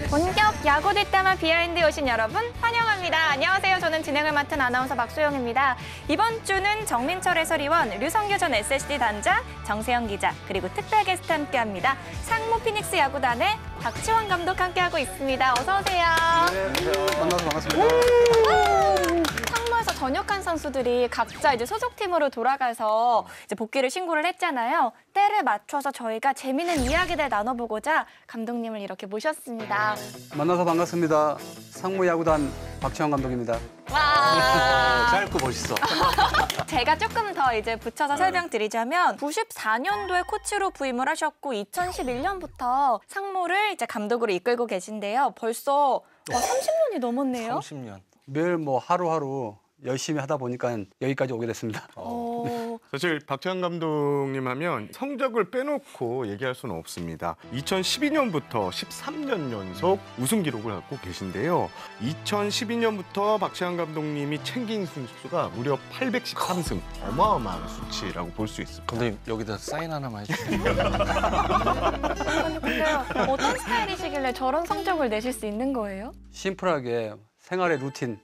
본격 야구 뒷담화 비하인드 오신 여러분 환영합니다. 안녕하세요. 저는 진행을 맡은 아나운서 박소영입니다. 이번 주는 정민철 해설위원, 류성규 전 SSG 단장, 정세영 기자, 그리고 특별 게스트 함께합니다. 상무 피닉스 야구단의 박지원 감독 함께하고 있습니다. 어서 오세요. 네, 안녕하세요. 만나서 반갑습니다. 상무에서 전역한 선수들이 각자 이제 소속팀으로 돌아가서 이제 복귀를 신고를 했잖아요. 때를 맞춰서 저희가 재미있는 이야기들 나눠보고자 감독님을 이렇게 모셨습니다. 만나서 반갑습니다. 상무야구단 박지원 감독입니다. 와, 짧고 멋있어. 제가 조금 더 이제 붙여서 설명드리자면 94년도에 코치로 부임을 하셨고 2011년부터 상무를 이제 감독으로 이끌고 계신데요. 벌써 30년이 넘었네요. 30년. 매일 하루하루 열심히 하다 보니까 여기까지 오게 됐습니다. 사실 박지원 감독님 하면 성적을 빼놓고 얘기할 수는 없습니다. 2012년부터 13년 연속 우승 기록을 갖고 계신데요. 2012년부터 박지원 감독님이 챙긴 승수가 무려 813승. 어마어마한 수치라고 볼 수 있습니다. 감독님 여기다 사인 하나만 해주세요. 근데 어떤 스타일이시길래 저런 성적을 내실 수 있는 거예요? 심플하게 생활의 루틴,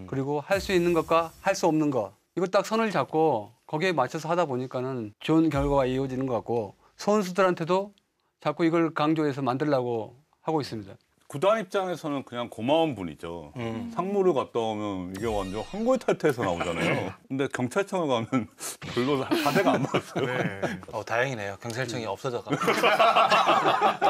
그리고 할 수 있는 것과 할 수 없는 것, 이걸 딱 선을 잡고 거기에 맞춰서 하다 보니까는 좋은 결과가 이어지는 것 같고 선수들한테도 자꾸 이걸 강조해서 만들려고 하고 있습니다. 구단 입장에서는 그냥 고마운 분이죠. 상무를 갔다 오면 이게 완전 황골 탈퇴해서 나오잖아요. 근데 경찰청에 가면 별로 자세가 안 맞았어요. 네. 다행이네요. 경찰청이 없어져가지고.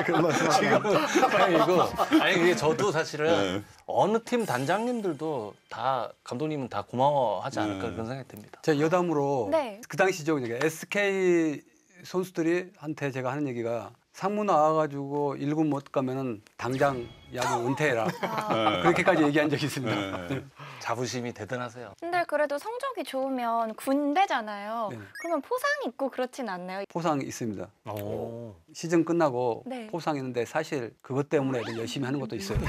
그런 말씀 지금은 다행이고. 아니 이게 저도 사실은 네. 어느 팀 단장님들도 다 감독님은 다 고마워하지 않을까 그런 생각이 듭니다. 제 여담으로 네. 그 당시죠. 그러니까 SK 선수들이 한테 제가 하는 얘기가 상무 나와가지고 1군 못 가면은 당장 야구 은퇴해라. 그렇게까지 얘기한 적이 있습니다. 네. 자부심이 대단하세요. 근데 그래도 성적이 좋으면 군대잖아요. 네. 그러면 포상 있고 그렇진 않나요? 포상 있습니다. 오. 시즌 끝나고 네. 포상 있는데 사실 그것 때문에 열심히 하는 것도 있어요.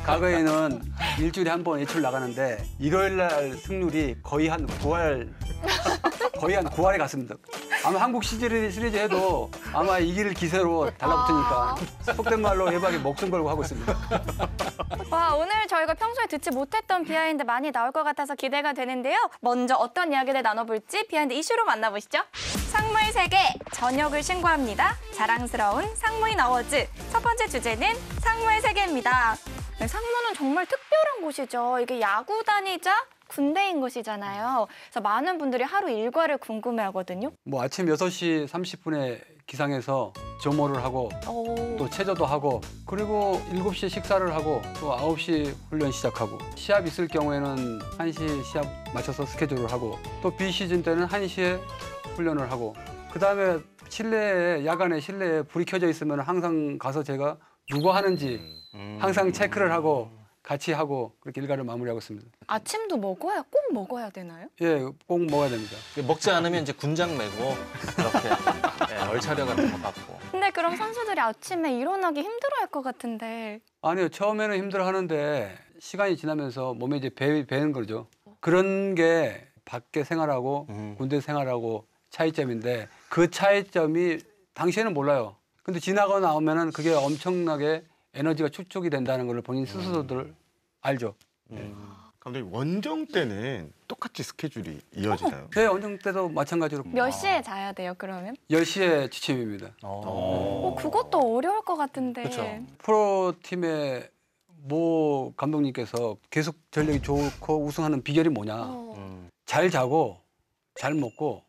과거에는 일주일에 한 번 외출 나가는데 일요일 날 승률이 거의 한 9할에 갔습니다. 아마 한국 시리즈 해도 아마 이길 기세로 달라붙으니까 속된 말로 해박이 목숨 걸고 하고 있습니다. 와, 오늘 저희가 평소에 듣지 못했던 비하인드 많이 나올 것 같아서 기대가 되는데요. 먼저 어떤 이야기를 나눠볼지 비하인드 이슈로 만나보시죠. 상무의 세계, 전역을 신고합니다. 자랑스러운 상무인 어워즈. 첫 번째 주제는 상무의 세계입니다. 네, 상무는 정말 특별한 곳이죠. 이게 야구단이자 군대인 곳이잖아요. 그래서 많은 분들이 하루 일과를 궁금해하거든요. 아침 6시 30분에 기상해서 점호를 하고 또 체조도 하고 그리고 7시에 식사를 하고 또 9시 훈련 시작하고 시합 있을 경우에는 1시 시합 맞춰서 스케줄을 하고 또 비시즌 때는 1시에 훈련을 하고 그다음에 실내에 야간에 실내에 불이 켜져 있으면 항상 가서 제가 누가 하는지 항상 체크를 하고 같이 하고 그렇게 일과를 마무리하고 있습니다. 아침도 먹어야 꼭 먹어야 되나요? 예, 꼭 먹어야 됩니다. 먹지 않으면 이제 군장 메고 이렇게 얼차려 같은 거 받고. 근데 그럼 선수들이 아침에 일어나기 힘들어할 것 같은데. 아니요, 처음에는 힘들어하는데 시간이 지나면서 몸에 이제 배는 거죠. 그런 게 밖에 생활하고 군대 생활하고 차이점인데 그 차이점이 당시에는 몰라요. 근데 지나고 나오면은 그게 엄청나게 에너지가 축적이 된다는 걸 본인 스스로들 알죠. 감독님 원정 때는 똑같이 스케줄이 이어지나요? 네, 원정 때도 마찬가지로 몇 시에 자야 돼요, 그러면? 10시에 취침입니다. 그것도 어려울 것 같은데. 그쵸. 프로팀의 모 감독님께서 계속 전력이 좋고 우승하는 비결이 뭐냐. 잘 자고 잘 먹고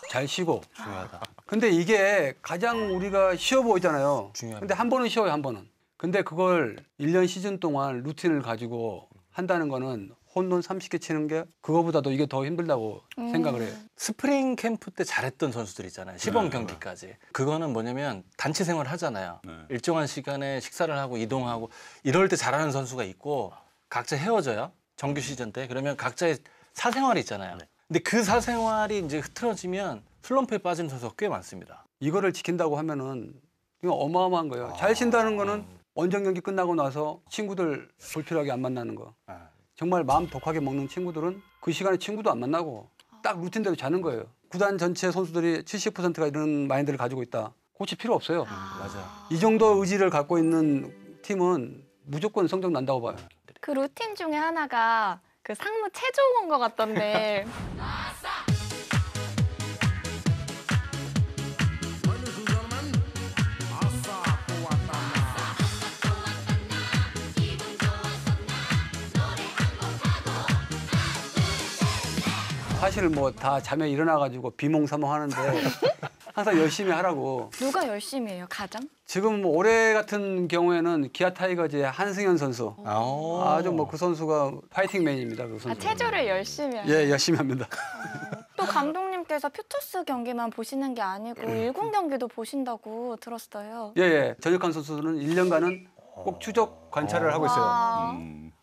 잘 쉬고. 중요하다. 근데 이게 가장 우리가 쉬워 보이잖아요. 중요합니다. 근데 한 번은 쉬어요, 한 번은. 근데 그걸 1년 시즌 동안 루틴을 가지고 한다는 거는 홈런 30개 치는 게 그거보다도 이게 더 힘들다고 생각을 해요. 스프링 캠프 때 잘했던 선수들 있잖아요. 시범 경기까지. 그거는 뭐냐면 단체 생활을 하잖아요. 네. 일정한 시간에 식사를 하고 이동하고 이럴 때 잘하는 선수가 있고 각자 헤어져요. 정규 시즌 때. 그러면 각자의 사생활이 있잖아요. 근데 그 사생활이 이제 흐트러지면 슬럼프에 빠지는 선수가 꽤 많습니다. 이거를 지킨다고 하면은 이거 어마어마한 거예요. 잘 쉰다는 거는 원정 경기 끝나고 나서 친구들 불필요하게 안 만나는 거. 정말 마음 독하게 먹는 친구들은 그 시간에 친구도 안 만나고 딱 루틴대로 자는 거예요. 구단 전체 선수들이 70%가 이런 마인드를 가지고 있다. 코치 필요 없어요. 맞아요. 이 정도 의지를 갖고 있는 팀은 무조건 성적 난다고 봐요. 그 루틴 중에 하나가 그 상무 체조인 것 같던데. 사실 뭐 다 잠에 일어나가지고 비몽사몽하는데 항상 열심히 하라고. 누가 열심히 해요, 가장? 지금 뭐 올해 같은 경우에는 기아 타이거즈의 한승현 선수. 아주 뭐 그 선수가 파이팅맨입니다. 그 아, 선수. 체조를 열심히 해요. 예, 열심히 합니다. 또 감독님께서 퓨처스 경기만 보시는 게 아니고 일군 경기도 보신다고 들었어요. 예, 예. 전역한 선수는 1년간은 꼭 추적 관찰을 하고 있어요. 아,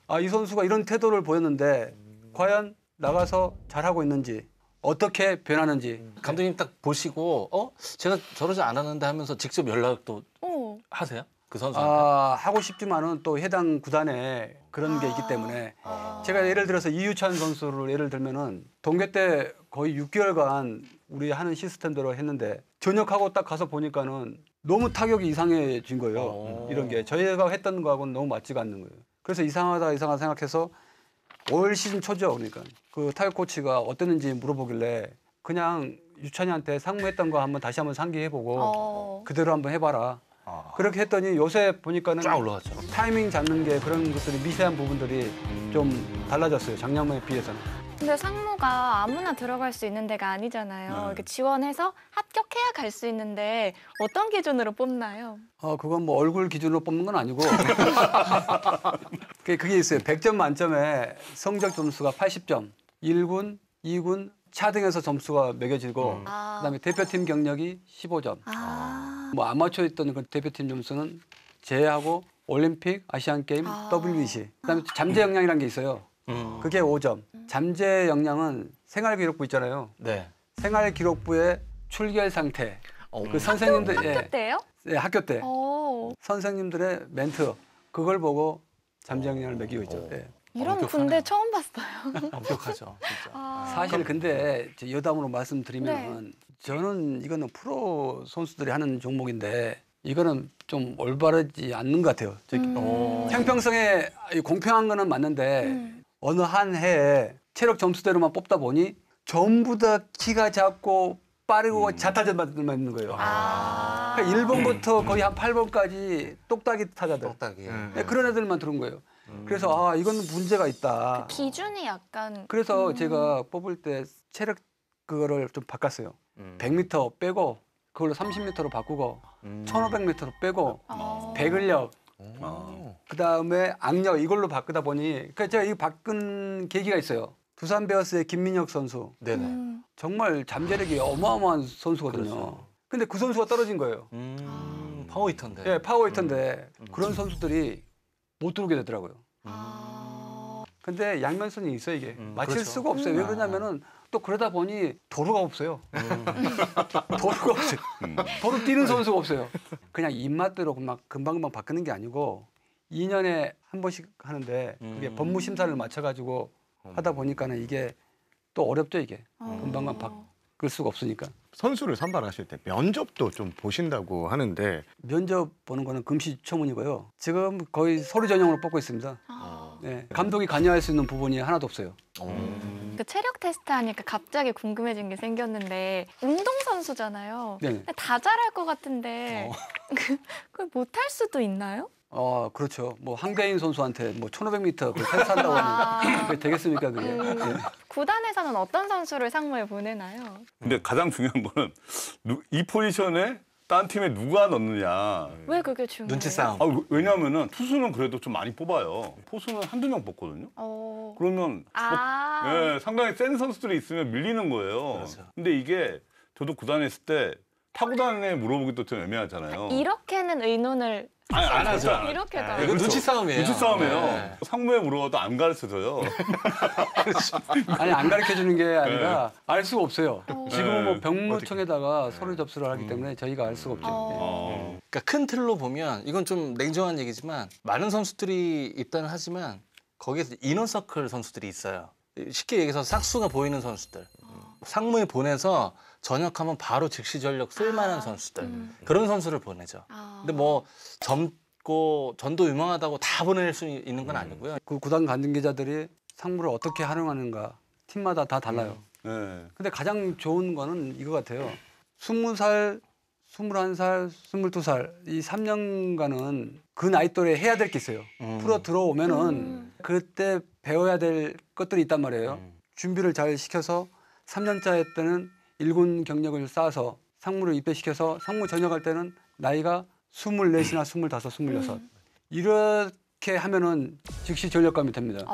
아, 이 선수가 이런 태도를 보였는데 과연 나가서 잘하고 있는지 어떻게 변하는지. 감독님 딱 보시고 제가 저러지 않았는데 하면서 직접 연락도 오. 하세요? 그 선수한테? 아, 하고 싶지만은 또 해당 구단에 그런 게 있기 때문에 제가 예를 들어서 이유찬 선수를 예를 들면은 동계 때 거의 6개월간 우리 하는 시스템대로 했는데 전역하고 딱 가서 보니까는 너무 타격이 이상해진 거예요. 이런 게 저희가 했던 거하고는 너무 맞지가 않는 거예요. 그래서 이상하다 생각해서 올 시즌 초죠. 그러니까 그 타격 코치가 어땠는지 물어보길래 그냥 유찬이한테 상무했던 거 다시 한번 상기해보고 그대로 한번 해봐라. 그렇게 했더니 요새 보니까는 쫙 올라갔죠. 타이밍 잡는 게 그런 것들이 미세한 부분들이 좀 달라졌어요. 작년에 비해서는. 근데 상무가 아무나 들어갈 수 있는 데가 아니잖아요. 이렇게 지원해서 합격해야 갈 수 있는데 어떤 기준으로 뽑나요? 그건 뭐 얼굴 기준으로 뽑는 건 아니고 그게 있어요. 100점 만점에 성적 점수가 80점, 1군, 2군, 차등에서 점수가 매겨지고 그다음에 대표팀 경력이 15점. 뭐 아마추어 있던 그 대표팀 점수는 제외하고 올림픽, 아시안 게임, WBC. 그다음에 잠재 역량이라는 게 있어요. 그게 5점. 잠재 역량은 생활 기록부 있잖아요. 네. 생활 기록부의 출결 상태. 그 선생님들 학교 때요? 예, 학교 때 오. 선생님들의 멘트 그걸 보고 잠재 역량을 매기고 있죠. 예. 이런 군대 처음 봤어요. 엄격하죠, 진짜. 사실 근데 제 여담으로 말씀드리면 저는 이거는 프로 선수들이 하는 종목인데 이거는 좀 올바르지 않는 것 같아요. 형평성에 공평한 거는 맞는데 어느 한 해에 체력 점수대로만 뽑다 보니 전부 다 키가 작고 빠르고 자타자들만 있는 거예요. 그러니까 1번부터 거의 한 8번까지 똑딱이 타자들. 똑딱이. 네, 그런 애들만 들은 거예요. 그래서 이건 문제가 있다. 기준이 약간 그래서 제가 뽑을 때 체력 그거를 좀 바꿨어요. 100m 빼고 그걸로 30m로 바꾸고 1500m로 빼고 배근력 그다음에 악력 이걸로 바꾸다 보니 그러니까 제가 이 바꾼 계기가 있어요. 두산 베어스의 김민혁 선수. 네네. 정말 잠재력이 어마어마한 선수거든요. 그렇죠. 근데 그 선수가 떨어진 거예요. 파워히터인데. 예, 파워히터인데 그런 선수들이 못 들어오게 되더라고요. 근데 양면성이 있어요, 이게. 맞힐 그렇죠. 수가 없어요. 왜 그러냐면은 또 그러다 보니 도루가 없어요. 도루가 없어요. 도루 뛰는 선수가 없어요. 그냥 입맛대로 막 금방금방 바꾸는 게 아니고 2년에 한 번씩 하는데 그게 법무 심사를 맞춰가지고 하다 보니까는 이게 또 어렵죠, 이게. 금방금방 바꿀 수가 없으니까. 선수를 선발하실 때 면접도 좀 보신다고 하는데 면접 보는 거는 금시초문이고요. 지금 거의 서류 전형으로 뽑고 있습니다. 네, 감독이 관여할 수 있는 부분이 하나도 없어요. 그 체력 테스트 하니까 갑자기 궁금해진 게 생겼는데 운동선수잖아요. 네. 다 잘할 것 같은데 그걸 못할 수도 있나요? 그렇죠. 뭐 한계인 선수한테 뭐 1500m 그 테스트한다고 하면 그게 되겠습니까, 그게? 네. 구단에서는 어떤 선수를 상무에 보내나요? 근데 가장 중요한 거는 이 포지션에 딴 팀에 누가 넣느냐. 왜 그게 중요해요? 눈치 싸움. 왜냐하면은 투수는 그래도 좀 많이 뽑아요. 포수는 한두 명 뽑거든요. 그러면 예, 상당히 센 선수들이 있으면 밀리는 거예요. 그렇죠. 근데 이게 저도 구단에 있을 때 타구단에 물어보기도 좀 애매하잖아요. 이렇게는 의논을 아니, 안 하죠. 안 하죠. 이렇게도 이건 그렇죠. 눈치 싸움이에요. 눈치 싸움이에요. 네. 상무에 물어봐도 안 가르쳐줘요. 아니 안 가르쳐 주는 게 아니라 알 수가 없어요. 지금은 뭐 네. 병무청에다가 서류 접수를 하기 때문에 저희가 알 수가 없죠. 네. 그러니까 큰 틀로 보면 이건 좀 냉정한 얘기지만 많은 선수들이 입단을 하지만 거기에서 이너서클 선수들이 있어요. 쉽게 얘기해서 싹수가 보이는 선수들. 상무에 보내서 전역하면 바로 즉시 전력 쓸만한 선수들. 그런 선수를 보내죠. 근데 뭐 있고 전도 유망하다고 다 보낼 수 있는 건 아니고요. 그 구단 관계자들이 상무를 어떻게 활용하는가 팀마다 다 달라요. 네. 근데 가장 좋은 거는 이거 같아요. 20살, 21살, 22살 이 3년간은 그 나이 또래 해야 될 게 있어요. 프로 들어오면은 그때 배워야 될 것들이 있단 말이에요. 준비를 잘 시켜서 3년차 때는 1군 경력을 쌓아서 상무를 입대시켜서 상무 전역할 때는 나이가 24이나 25, 26. 이렇게 하면은 즉시 전력감이 됩니다.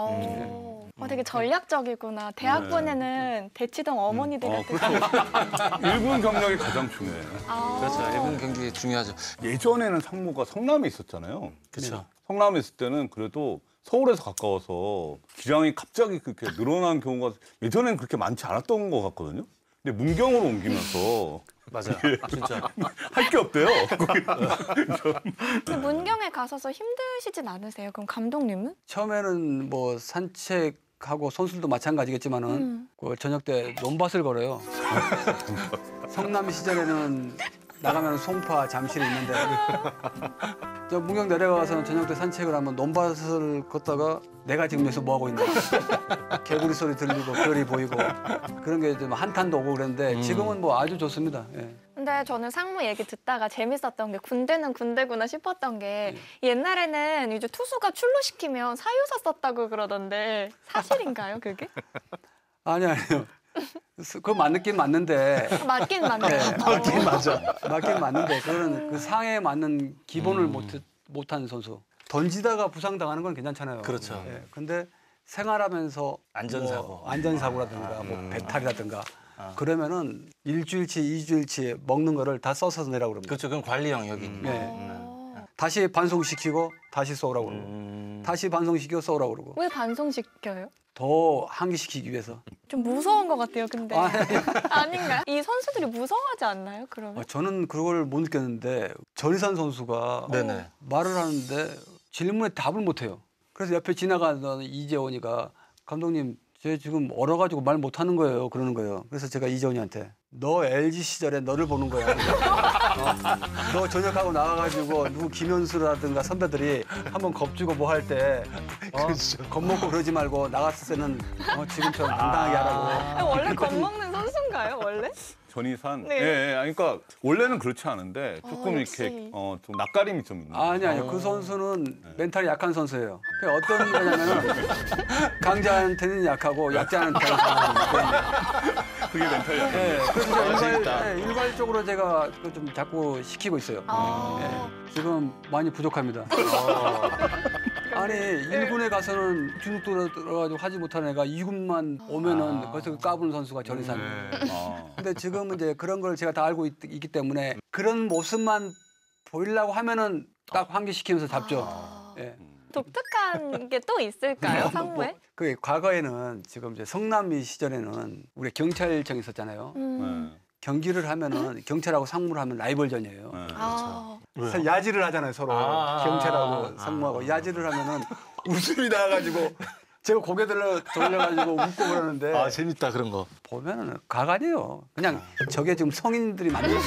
되게 전략적이구나. 대학원에는 대치동 어머니들 같은. 일본 경력이 가장 중요해요. 그렇죠. 일본 경기 중요하죠. 예전에는 상무가 성남에 있었잖아요. 그렇죠. 성남에 있을 때는 그래도 서울에서 가까워서 기량이 갑자기 그렇게 늘어난 경우가 예전에는 그렇게 많지 않았던 것 같거든요. 근데 문경으로 옮기면서 맞아요. 진짜. 할 게 없대요. 거기. 근데 문경에 가셔서 힘드시진 않으세요? 그럼 감독님은? 처음에는 뭐 산책하고 선수들도 마찬가지겠지만은 그 저녁 때 논밭을 걸어요. 성남 시절에는 나가면 송파, 잠실이 있는데 저 문경 내려가서는 저녁 때 산책을 하면 논밭을 걷다가 내가 지금 여기서 뭐 하고 있나 개구리 소리 들리고 별이 보이고 그런 게 좀 한탄도 오고 그랬는데 지금은 뭐 아주 좋습니다. 예. 근데 저는 상무 얘기 듣다가 재밌었던 게 군대는 군대구나 싶었던 게 옛날에는 이제 투수가 출루시키면 사유사 썼다고 그러던데 사실인가요 그게? 아니요. 그거 맞긴 맞는데 맞긴 맞네요. 네, 맞긴 맞아. 맞긴 맞는데 그거는 그 상에 맞는 기본을 못한 선수. 던지다가 부상당하는 건 괜찮잖아요. 그렇죠. 예, 근데 생활하면서 안전사고. 뭐 안전사고라든가 뭐 배탈이라든가 그러면은 일주일치, 2주일치 먹는 거를 다 써서 내라고 그럽니다. 그렇죠. 그건 관리 영역이. 네. 다시 반송시키고 다시 쏘라고 그러고 다시 반송시키고 쏘라고 그러고 왜 반송시켜요? 더 환기시키기 위해서. 좀 무서운 것 같아요, 근데. 아, 아닌가요? 이 선수들이 무서워하지 않나요, 그러면? 저는 그걸 못 느꼈는데 전희산 선수가 네네. 말을 하는데 질문에 답을 못해요. 그래서 옆에 지나가던 이재원이가 감독님 쟤 지금 얼어가지고 말 못하는 거예요. 그러는 거예요. 그래서 제가 이재원이한테 너 LG 시절에 너를 보는 거야. 너 전역하고 나와가지고 누구 김현수라든가 선배들이 한번 겁주고 뭐 할 때 겁먹고 그러지 말고 나갔을 때는 지금처럼 당당하게 하라고. 원래 겁먹는 선수인가요, 원래? 전희산. 네. 예, 그러니까 원래는 그렇지 않은데 조금 역시. 이렇게 좀 낯가림이 좀 있는. 아니요. 그 선수는 멘탈이 약한 선수예요. 그러니까 어떤 거냐면은 강자한테는 약하고 약자한테는 강한. 그게 멘탈이야. 네, 그래서 일괄적으로 제가 좀 자꾸 시키고 있어요. 네, 지금 많이 부족합니다. 아니 1군에 가서는 주눅 들어가지고 하지 못하는 애가 2군만 오면은 벌써 그 까부는 선수가 전희산. 근데 지금은 이제 그런 걸 제가 다 알고 있기 때문에 그런 모습만 보이려고 하면은 딱 환기시키면서 잡죠. 예. 독특한 게 또 있을까요, 상무에? 그 과거에는 지금 이제 성남이 시절에는 우리 경찰청이 있었잖아요. 네. 경기를 하면은 경찰하고 상무를 하면 라이벌전이에요. 네. 아, 그래서 야지를 하잖아요, 서로. 경찰하고 상무하고 야지를 하면은 웃음이 나와가지고 제가 고개 돌려가지고 웃고 그러는데 아 재밌다 그런 거. 보면은 가관이에요. 그냥 저게 지금 성인들이 만든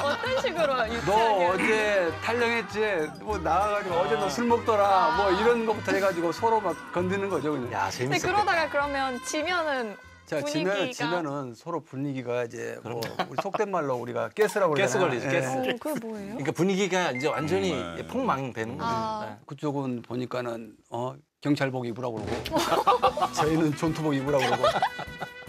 어떤 식으로 너 유치하게? 어제 탈영했지? 뭐 나와가지고 어제 너 술 먹더라. 뭐 이런 것부터 해가지고 서로 막 건드는 거죠, 그냥. 야 근데 재밌었겠다. 그러다가 그러면 지면은 자, 분위기가 지면은 서로 분위기가 이제 뭐 우리 속된 말로 우리가 가스라고 가스 그러잖아요. 걸리죠, 예. 가스. 그게 뭐예요? 그러니까 분위기가 이제 완전히 네. 폭망되는 거죠. 아. 네. 그쪽은 보니까는 경찰복 입으라고 그러고 저희는 전투복 입으라고 그러고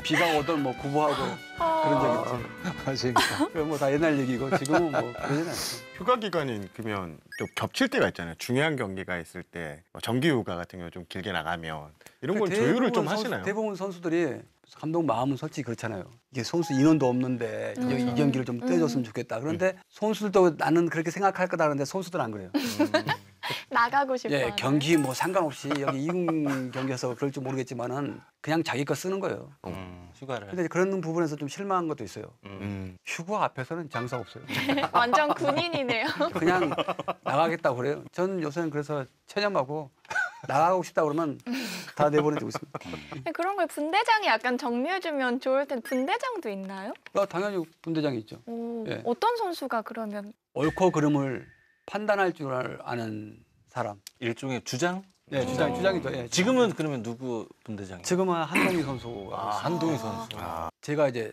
비가 오던 뭐 구보하고 그런 적 있죠. 아, 재밌다. 그건 뭐 다 옛날 얘기고 지금은 뭐 그러진 않죠. 휴가 기간이 그러면 좀 겹칠 때가 있잖아요. 중요한 경기가 있을 때 정기 휴가 같은 경우 좀 길게 나가면 이런 건 조율을 좀 하시나요? 대부분 선수들이 감독 마음은 솔직히 그렇잖아요. 이게 선수 인원도 없는데 이 경기를 좀 떼줬으면 좋겠다. 그런데 선수들도 나는 그렇게 생각할 거다 그런데 선수들은 안 그래요. 나가고 싶어. 예, 경기 뭐 상관없이 여기 이군 경기에서 그럴 줄 모르겠지만은 그냥 자기 거 쓰는 거예요. 휴가를. 근데 그런 부분에서 좀 실망한 것도 있어요. 음. 휴가 앞에서는 장사 없어요. 완전 군인이네요. 그냥 나가겠다고 그래요. 전 요새는 그래서 체념하고 나가고 싶다 그러면 다 내보내주고 있습니다. 근데 그런 걸 분대장이 약간 정리해주면 좋을 텐데 분대장도 있나요? 당연히 분대장이 있죠. 오, 예. 어떤 선수가 그러면? 옳고 그름을 판단할 줄 아는 사람. 일종의 주장? 네, 주장이죠. 예. 지금은 그러면 누구 분대장이에요? 지금은 한동희 선수가 아, 한동희 선수. 제가 이제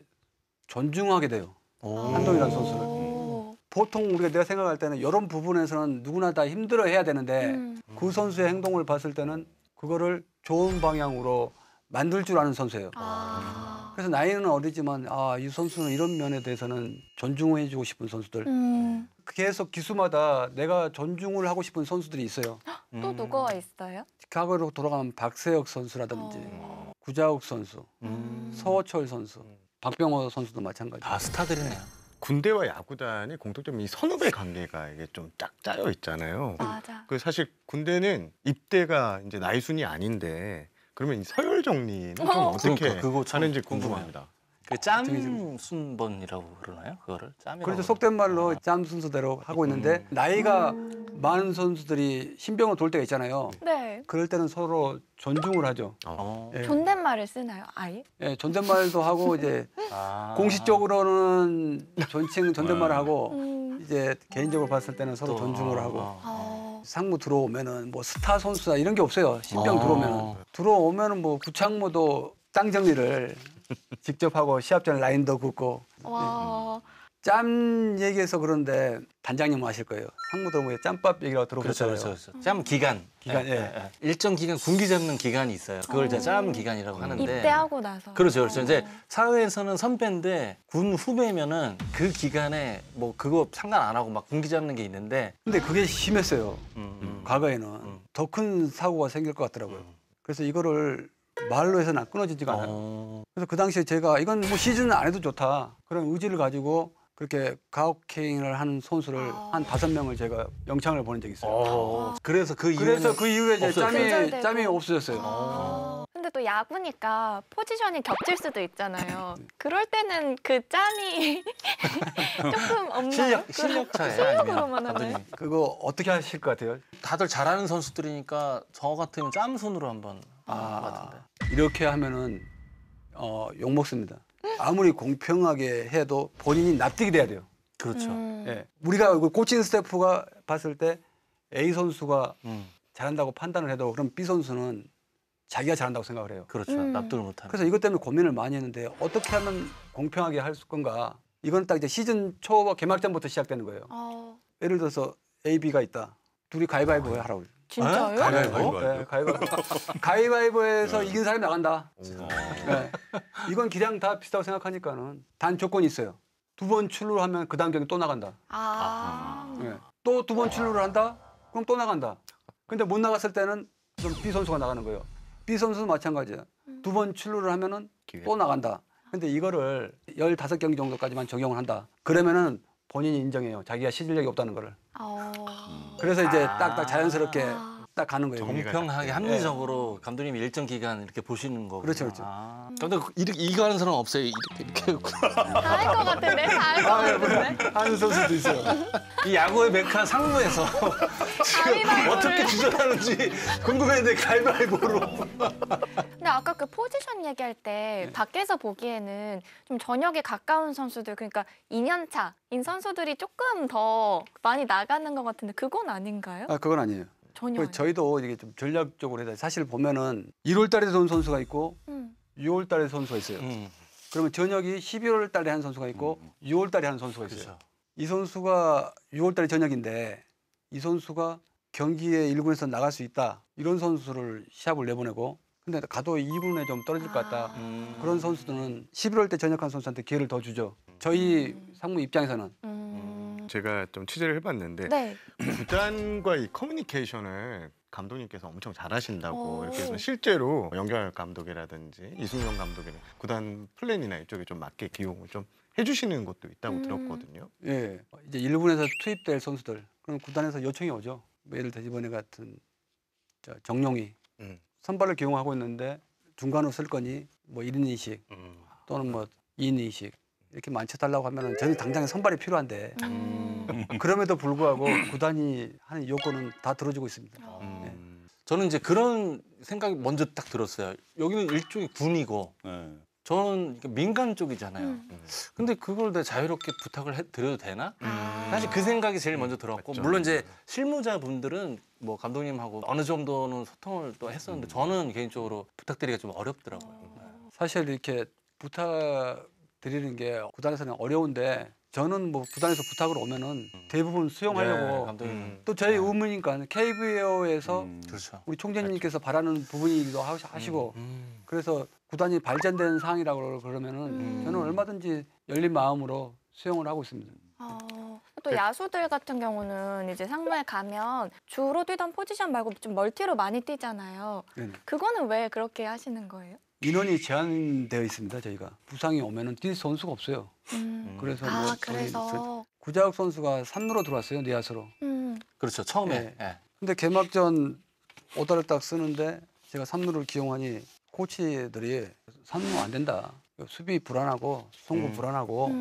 존중하게 돼요. 오. 한동희라는 선수를. 오. 보통 내가 생각할 때는 이런 부분에서는 누구나 다 힘들어해야 되는데 음. 그 선수의 행동을 봤을 때는 그거를 좋은 방향으로 만들 줄 아는 선수예요. 아. 그래서 나이는 어리지만 이 선수는 이런 면에 대해서는 존중해주고 싶은 선수들. 계속 기수마다 내가 존중을 하고 싶은 선수들이 있어요. 또 누가 있어요? 과거로 돌아가면 박세혁 선수라든지 구자욱 선수, 서호철 선수, 박병호 선수도 마찬가지. 다 스타들이네요. 군대와 야구단의 공통점이 이 선후배 관계가 이게 좀 짝 짜여 있잖아요. 맞아. 그 사실 군대는 입대가 이제 나이 순이 아닌데 그러면 이 서열 정리는 좀 어떻게 그러니까 그거 참 하는지 궁금해요. 궁금합니다. 그 짬 순번이라고 그러나요? 그거를 짬이라고. 그래서 속된 말로 짬 순서대로 하고 있는데 나이가 많은 선수들이 신병을 돌 때가 있잖아요. 네. 그럴 때는 서로 존중을 하죠. 어. 예. 존댓말을 쓰나요, 아예? 예, 존댓말도 하고 이제 아. 공식적으로는 존댓말을 하고 음. 이제 개인적으로 봤을 때는 서로 또, 존중을 하고 어. 상무 들어오면은 뭐 스타 선수다 이런 게 없어요. 신병 아. 들어오면은 뭐 구창모도 땅 정리를 직접 하고 시합 전에 라인도 긋고 와. 짬 얘기해서 그런데 단장님 아실 거예요. 상무 들어오면 짬밥 얘기라고 그렇죠, 들어보셨잖아요. 그렇죠. 짬 기간. 기간, 예. 일정 기간 군기 잡는 기간이 있어요. 그걸 이제 짬 기간이라고 하는데. 입대하고 나서. 그렇죠, 그렇죠. 이제 사회에서는 선배인데 군 후배면은 그 기간에 뭐 그거 상관 안 하고 막 군기 잡는 게 있는데. 근데 그게 심했어요. 과거에는 음. 더 큰 사고가 생길 것 같더라고요. 그래서 이거를 말로 해서는 끊어지지가 않아요. 그래서 그 당시에 제가 이건 뭐 시즌 안 해도 좋다 그런 의지를 가지고 그렇게 가혹행위를 하는 선수를 한 5명을 제가 영창을 보낸 적이 있어요. 그래서 그 이후에 그래서 그 이후에 이제 조절되고. 짬이 없어졌어요. 근데 또 야구니까 포지션이 겹칠 수도 있잖아요. 그럴 때는 그 짬이 조금 없나요? 실력 차이 실력으로만 하나요? 감독님. 그거 어떻게 하실 것 같아요? 다들 잘하는 선수들이니까 저 같으면 짬순으로 한번 하는 것 같은데. 이렇게 하면은 욕 먹습니다. 아무리 공평하게 해도 본인이 납득이 돼야 돼요. 그렇죠. 예. 우리가 그 코칭 스태프가 봤을 때 A 선수가 음. 잘한다고 판단을 해도 그럼 B 선수는 자기가 잘한다고 생각을 해요. 그렇죠. 납득을 못하는. 그래서 이것 때문에 고민을 많이 했는데 어떻게 하면 공평하게 할 건가? 이건 딱 이제 시즌 초 개막전부터 시작되는 거예요. 예를 들어서 A, B가 있다. 둘이 가위바위보 하라고. 진짜요? 가위바위보? 네, 가위바위보에서 이긴 사람이 나간다. 네. 이건 기량 다 비슷하고 생각하니까는 단 조건이 있어요. 2번 출루를 하면 그 다음 경기 또 나간다. 네. 또 2번 출루를 한다? 그럼 또 나간다. 근데 못 나갔을 때는 그럼 B 선수가 나가는 거예요. B 선수도 마찬가지야. 2번 출루를 하면은 또 나간다. 근데 이거를 15경기 정도까지만 적용을 한다. 그러면은 본인이 인정해요. 자기가 실력이 없다는 거를. 그래서 이제 딱딱 자연스럽게 딱 가는 거예요. 공평하게 합리적으로 감독님이 일정 기간 이렇게 보시는 거고. 그렇죠, 그렇죠. 근데 이거 하는 사람 없어요. 이렇게. 다 할 것 같은데? 다 할 것 같은데? 하는 선수도 있어요. 이 야구의 메카 상무에서 지금 가위바위보를. 어떻게 주전하는지 궁금했는데 가위바위보로. 근데 아까 그 포지션 얘기할 때 밖에서 보기에는 좀 저녁에 가까운 선수들, 그러니까 2년 차인 선수들이 조금 더 많이 나가는 것 같은데 그건 아닌가요? 그건 아니에요. 전혀. 저희도 이게 좀 전략적으로 해야 돼. 사실 보면은 1월 달에 온 선수가 있고 6월 달에 선수가 있어요. 그러면 저녁이 11월 달에 한 선수가 있고 6월 달에 하는 선수가 있어요. 그렇죠. 이 선수가 6월 달에 저녁인데 이 선수가 경기에 1군에서 나갈 수 있다. 이런 선수를 시합을 내보내고 근데 가도 2군에 좀 떨어질 것 같다. 그런 선수들은 11월 때 전역한 선수한테 기회를 더 주죠. 저희 상무 입장에서는. 제가 좀 취재를 해봤는데 네. 구단과 이 커뮤니케이션을 감독님께서 엄청 잘하신다고 오. 이렇게 해서 실제로 영결 감독이라든지 이승용 감독이나 구단 플랜이나 이쪽에 좀 맞게 기용을 좀 해주시는 것도 있다고 들었거든요. 예. 이제 1군에서 투입될 선수들 그럼 구단에서 요청이 오죠. 뭐 예를 들어 이번에 같은 정용이 선발을 기용하고 있는데 중간으로 쓸 거니 뭐 1인 2식 또는 뭐 2인 2식 이렇게 만쳐달라고 하면은 저는 당장 선발이 필요한데 그럼에도 불구하고 구단이 하는 요건은 다 들어주고 있습니다. 저는 이제 그런 생각이 먼저 딱 들었어요. 여기는 일종의 군이고 네. 저는 민간 쪽이잖아요. 근데 그걸 내가 자유롭게 부탁을 드려도 되나? 사실 그 생각이 제일 먼저 들었고 맞죠. 물론 이제 실무자분들은 뭐 감독님하고 어느 정도는 소통을 또 했었는데 저는 개인적으로 부탁드리기가 좀 어렵더라고요. 사실 이렇게 부탁드리는 게 구단에서는 어려운데 저는 뭐 구단에서 부탁을 오면은 대부분 수용하려고 감독님. 또 저희 의무니까 KBO에서 그렇죠. 우리 총재님께서 바라는 부분이기도 하시고 그래서 구단이 발전된 사항이라고 그러면은 저는 얼마든지 열린 마음으로 수용을 하고 있습니다. 또 야수들 같은 경우는 이제 상무에 가면 주로 뛰던 포지션 말고 좀 멀티로 많이 뛰잖아요. 네네. 그거는 왜 그렇게 하시는 거예요? 인원이 제한되어 있습니다. 저희가 부상이 오면은 뛸 선수가 없어요. 그래서 뭐 저희 그래서. 구자욱 선수가 3루로 들어왔어요. 내야수로. 그렇죠. 처음에. 네. 예. 근데 개막전 오다를 딱 쓰는데 제가 3루를 기용하니 코치들이 3루 안 된다. 수비 불안하고 송구 불안하고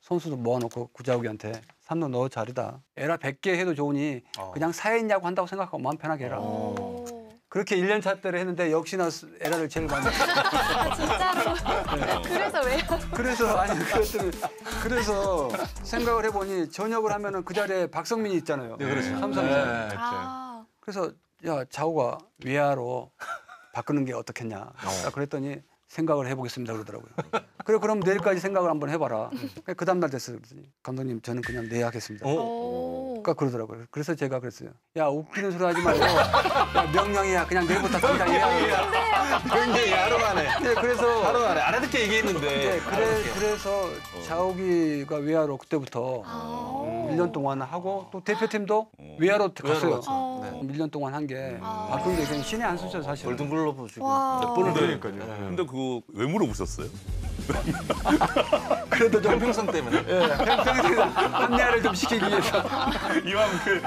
선수도 모아놓고 구자욱이한테 3루 너 자리다. 에라 100개 해도 좋으니 그냥 사회냐고 한다고 생각하고 마음 편하게 해라. 그렇게 1년 차 때를 했는데 역시나 에라를 제일 많이 진짜로. 그래서 왜요? 그래서 아니 그래서 생각을 해보니 전역을 하면은 그 자리에 박성민이 있잖아요. 네, 그렇죠. 삼성에. 네. 그래서 야 자우가 외야로 바꾸는 게 어떻겠냐. 딱 그랬더니 생각을 해보겠습니다 그러더라고요. 그래 그럼 내일까지 생각을 한번 해봐라. 그 다음 날 됐어요. 그랬더니 감독님 저는 그냥 내야 하겠습니다. 그러니까 그러더라고요. 그래서 제가 그랬어요. 야 웃기는 소리 하지 말고 야, 명령이야. 그냥 내일부터 당장 해야 굉장히 하루 만에. 네, 그래서 하루 만에 알아듣게 얘기했는데. 네, 그래서 자욱이가 외야로 그때부터 1년 동안 하고 또 대표팀도 외야로 갔어요. 네. 1년 동안 한 게 바꾼 게 그냥 신의 한 수죠 사실. 골든글러브 주고 와. 몇 번을 그러니까요. 근데 그거 왜 물어보셨어요? 그래도 좀 평성 때문에. 평소에 합리화를 좀 시키기 위해서. 이왕 그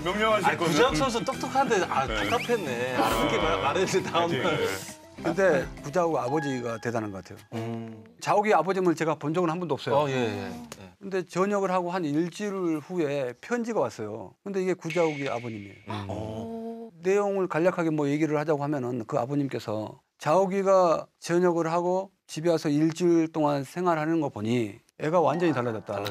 명령하실 거는. 구자욱 선수 똑똑한데 답답했네. 알아듣게 말해야지 다음날. 근데 구자욱 아버지가 대단한 것 같아요. 자욱이 아버님을 제가 본 적은 한 번도 없어요. 예. 근데 전역을 하고 한 일주일 후에 편지가 왔어요. 근데 이게 구자욱이 아버님이에요. 내용을 간략하게 뭐 얘기를 하자고 하면은 그 아버님께서 자욱이가 전역을 하고 집에 와서 일주일 동안 생활하는 거 보니 애가 완전히 달라졌다.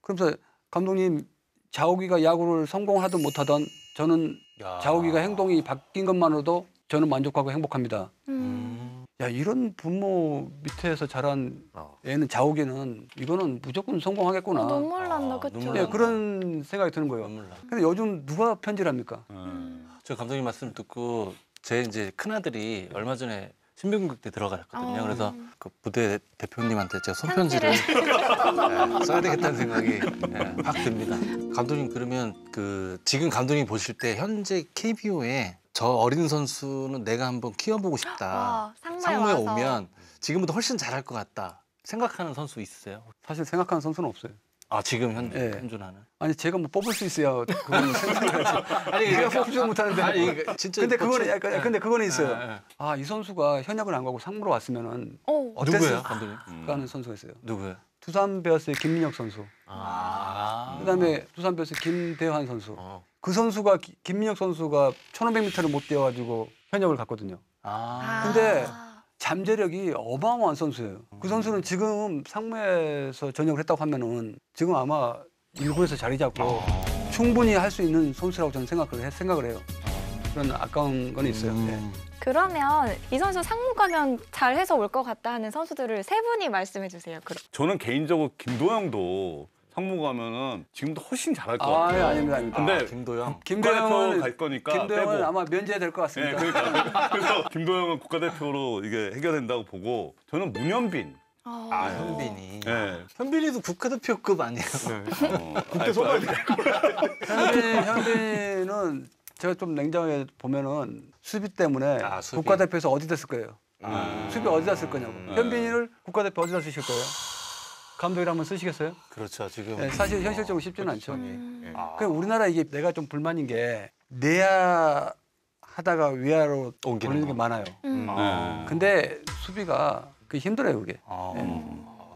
그러면서 감독님 자욱이가 야구를 성공하든 못하든 저는 자욱이가 행동이 바뀐 것만으로도 저는 만족하고 행복합니다. 야 이런 부모 밑에서 자란 애는 자욱이는 이거는 무조건 성공하겠구나. 눈물 난다, 그쵸? 눈물 네, 난다. 그런 생각이 드는 거예요. 눈물 나. 근데 요즘 누가 편지를 합니까? 저 감독님 말씀 듣고 제 이제 큰 아들이 얼마 전에 신병국 때 들어갔거든요. 그래서 그 부대 대표님한테 제가 손편지를 써야 되겠다는 생각이 확 듭니다. 감독님 그러면 그 지금 감독님 보실 때 현재 KBO에 저 어린 선수는 내가 한번 키워보고 싶다. 상무에 와서. 오면 지금보다 훨씬 잘할 것 같다. 생각하는 선수 있으세요? 사실 생각하는 선수는 없어요. 아 지금 현재 네. 현존하는. 아니 제가 뭐 뽑을 수 있어야 그거는 생각을 하지. 아니 제가 뽑지도 못하는데. 아니 진짜. 근데 그거는 약간 근데 그거는 있어요. 네. 아 이 선수가 현역을 안 가고 상무로 왔으면은 누구예요, 어땠을까 감독님? 하는 선수가 있어요. 누구예요? 두산 베어스의 김민혁 선수. 그다음에 두산 베어스 김대환 선수. 그 선수가 김민혁 선수가 1500m를 못 뛰어가지고 현역을 갔거든요. 근데 잠재력이 어마어마한 선수예요. 그 선수는 지금 상무에서 전역을 했다고 하면은 지금 아마 1군에서 자리 잡고 충분히 할 수 있는 선수라고 저는 생각을 해요. 그런 아까운 건 있어요. 네. 그러면 이 선수 상무 가면 잘해서 올 것 같다 하는 선수들을 세 분이 말씀해 주세요. 그럼. 저는 개인적으로 김도영도 상무 가면은 지금도 훨씬 잘할 것 아, 같아요. 아닙니다. 근데 김도영. 김도영은 갈 거니까 김도영은 빼고. 아마 면제될 것 네, 같습니다. 그러니까 그래서 김도영은 국가대표로 이게 해결된다고 보고 저는 문현빈. 현빈이. 네. 현빈이도 국가대표급 아니에요? 국대 소방대. 현빈은 제가 좀 냉정하게 보면은 수비 때문에 수비. 국가대표에서 어디 됐을 거예요. 수비 어디다 쓸 거냐고. 현빈이를 국가대표 어디다 쓰실 거예요? 감독이라 한번 쓰시겠어요? 그렇죠. 지금. 네, 사실 현실적으로 쉽지는 않죠. 아. 그 우리나라 이게 내가 좀 불만인 게 내야 하다가 위아로 옮기는 돌리는 게 거. 많아요. 네. 근데 수비가 그 힘들어요, 그게.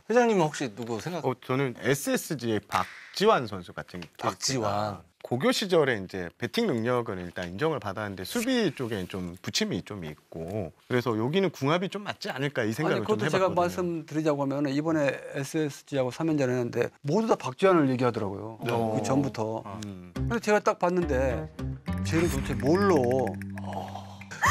회장님은 혹시 누구 생각? 저는 SSG의 박지환 선수 같은 박지환. 고교 시절에 이제 배팅 능력은 일단 인정을 받았는데 수비 쪽에 좀 부침이 좀 있고 그래서 여기는 궁합이 좀 맞지 않을까 이 생각을 아니, 좀 그것도 해봤거든요. 제가 말씀드리자고 하면 이번에 SSG하고 3연전 했는데 모두 다 박주환을 얘기하더라고요. 그 전부터. 그래서 제가 딱 봤는데 쟤는 도대체 뭘로?